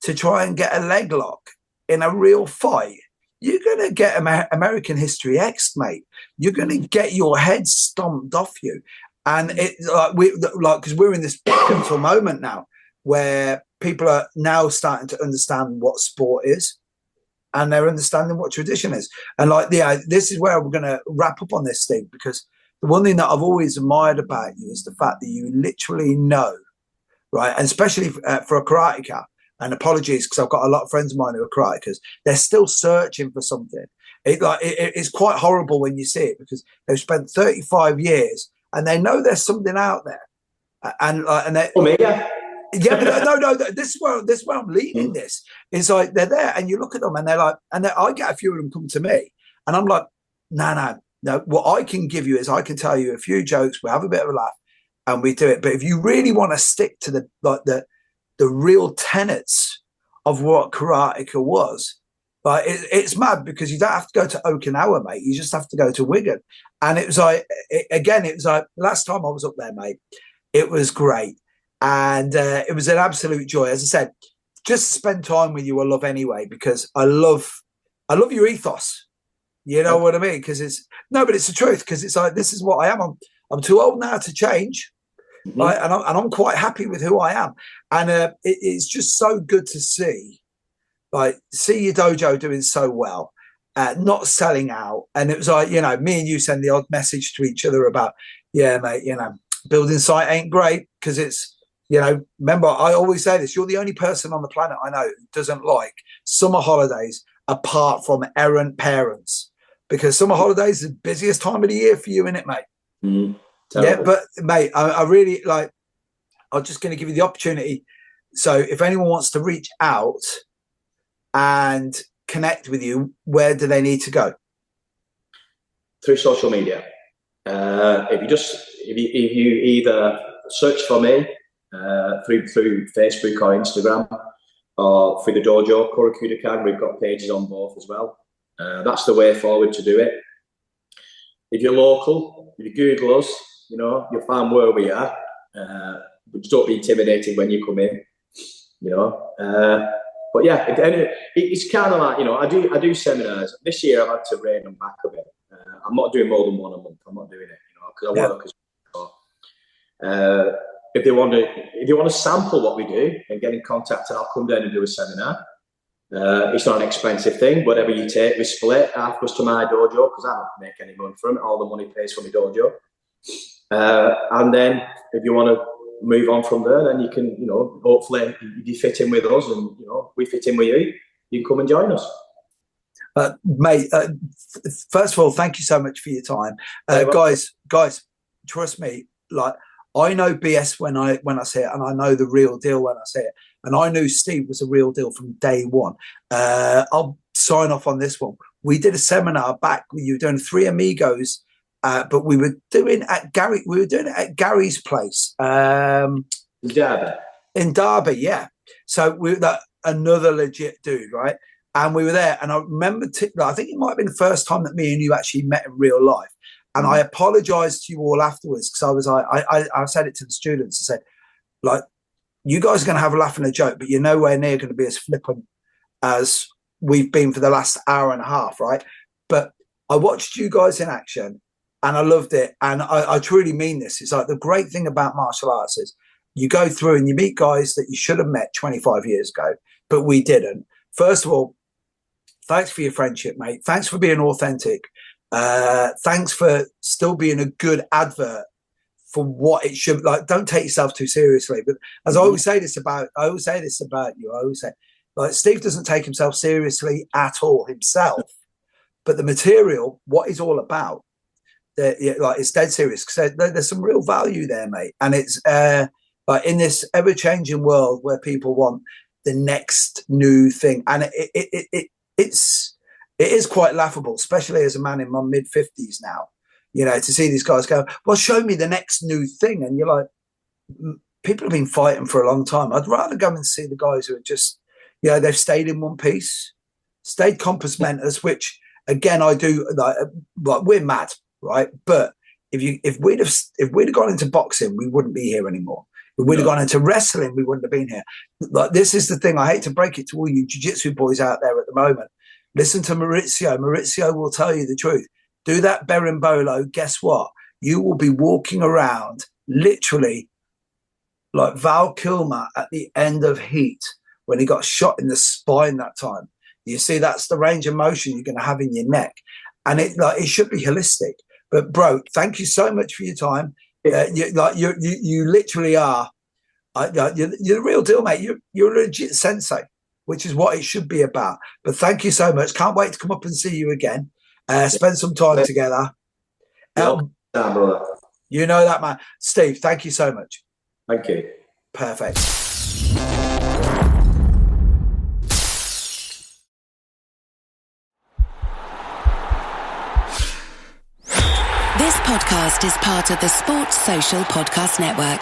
to try and get a leg lock in a real fight, you're going to get American History X, mate. You're going to get your head stomped off you. And because we're in this pivotal moment now where people are now starting to understand what sport is and they're understanding what tradition is. And this is where we're going to wrap up on this thing, because the one thing that I've always admired about you is the fact that you literally know, right? And especially for a karateka, and apologies because I've got a lot of friends of mine who are karatekas, they're still searching for something. It's quite horrible when you see it because they've spent 35 years and they know there's something out there. And no, this is where I'm leading this. It's like they're there and you look at them and they're like, I get a few of them come to me and I'm like, no. What I can give you is I can tell you a few jokes, we have a bit of a laugh and we do it. But if you really want to stick to the the real tenets of what karateka was. Like it's mad because you don't have to go to Okinawa, mate. You just have to go to Wigan. And it was like, last time I was up there, mate, it was great. And it was an absolute joy. As I said, just spend time with you, I love anyway, because I love your ethos. You know what I mean? Because it's the truth. Because it's like, this is what I am. I'm too old now to change. Mm-hmm. Right? And I'm quite happy with who I am. And it's just so good to see your dojo doing so well, not selling out. And it was like, you know, me and you send the odd message to each other about, yeah, mate, you know, building site ain't great because it's, you know, remember, I always say this, you're the only person on the planet I know who doesn't like summer holidays apart from errant parents, because summer holidays is the busiest time of the year for you, innit, mate? Mm, yeah, but mate, I really like, I'm just going to give you the opportunity. So if anyone wants to reach out and connect with you, where do they need to go? Through social media. If you either search for me through Facebook or Instagram, or through the dojo Korakudokan, we've got pages on both as well. That's the way forward to do it. If you're local, if you Google us, you know, you'll find where we are. But just don't be intimidated when you come in, you know. But yeah, it's kind of like, you know, I do seminars. This year I've had to rein them back a bit. I'm not doing more than one a month. I'm not doing it, you know, because I work as well. If they want to sample what we do and get in contact, and I'll come down and do a seminar. It's not an expensive thing. Whatever you take, we split. Half goes to my dojo because I don't make any money from it. All the money pays for my dojo. And then if you want to move on from there, then you can, you know, hopefully you fit in with us, and you know, we fit in with you. You can come and join us. Mate, first of all, thank you so much for your time. Guys, trust me, like, I know BS when I say it, and I know the real deal when I say it. And I knew Steve was a real deal from day one. I'll sign off on this one. We did a seminar back. You were doing Three Amigos, but we were doing it at Gary's place. Derby. In Derby, yeah. So we were another legit dude, right? And we were there, and I remember, I think it might have been the first time that me and you actually met in real life. And I apologized to you all afterwards, because I was like, I said it to the students. I said, like, you guys are going to have a laugh and a joke, but you're nowhere near going to be as flippant as we've been for the last hour and a half, right? But I watched you guys in action, and I loved it. And I truly mean this. It's like, the great thing about martial arts is you go through and you meet guys that you should have met 25 years ago, but we didn't. First of all, thanks for your friendship, mate. Thanks for being authentic. Thanks for still being a good advert for what it should, like, don't take yourself too seriously. But as I always say this about you. I always say, like, Steve doesn't take himself seriously at all himself, but the material, what he's all about, like, it's dead serious, because there's some real value there, mate. And it's like, in this ever-changing world where people want the next new thing, and it is quite laughable, especially as a man in my mid-50s now, you know, to see these guys go, well, show me the next new thing. And you're like, people have been fighting for a long time. I'd rather go and see the guys who are just, you know, they've stayed in one piece, stayed compass mentors, which, again, I do, like we're mad, right? But if we'd have gone into boxing, we wouldn't be here anymore. If we'd have gone into wrestling, we wouldn't have been here. Like, this is the thing. I hate to break it to all you jiu-jitsu boys out there at the moment. Listen to Maurizio. Maurizio will tell you the truth. Do that berimbolo. Guess what? You will be walking around literally like Val Kilmer at the end of Heat when he got shot in the spine that time. You see, that's the range of motion you're going to have in your neck. And it should be holistic. But, bro, thank you so much for your time. You literally are. You're the real deal, mate. You're a legit sensei, which is what it should be about. But thank you so much. Can't wait to come up and see you again. Spend some time together. You know that, man. Steve, thank you so much. Thank you. Perfect. This podcast is part of the Sports Social Podcast Network.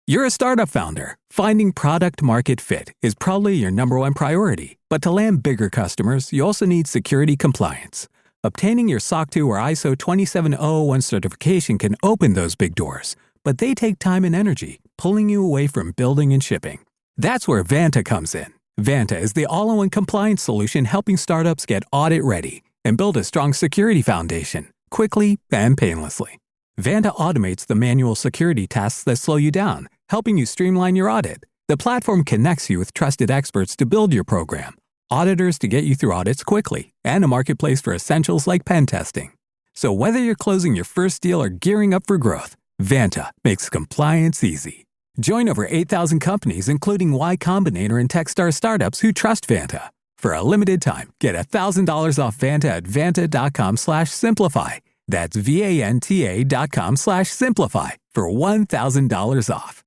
You're a startup founder. Finding product market fit is probably your number one priority. But to land bigger customers, you also need security compliance. Obtaining your SOC 2 or ISO 27001 certification can open those big doors, but they take time and energy, pulling you away from building and shipping. That's where Vanta comes in. Vanta is the all-in-one compliance solution helping startups get audit ready and build a strong security foundation, quickly and painlessly. Vanta automates the manual security tasks that slow you down, helping you streamline your audit. The platform connects you with trusted experts to build your program, auditors to get you through audits quickly, and a marketplace for essentials like pen testing. So whether you're closing your first deal or gearing up for growth, Vanta makes compliance easy. Join over 8,000 companies, including Y Combinator and Techstar startups who trust Vanta. For a limited time, get $1,000 off Vanta at vanta.com/simplify. That's VANTA.com/simplify for $1,000 off.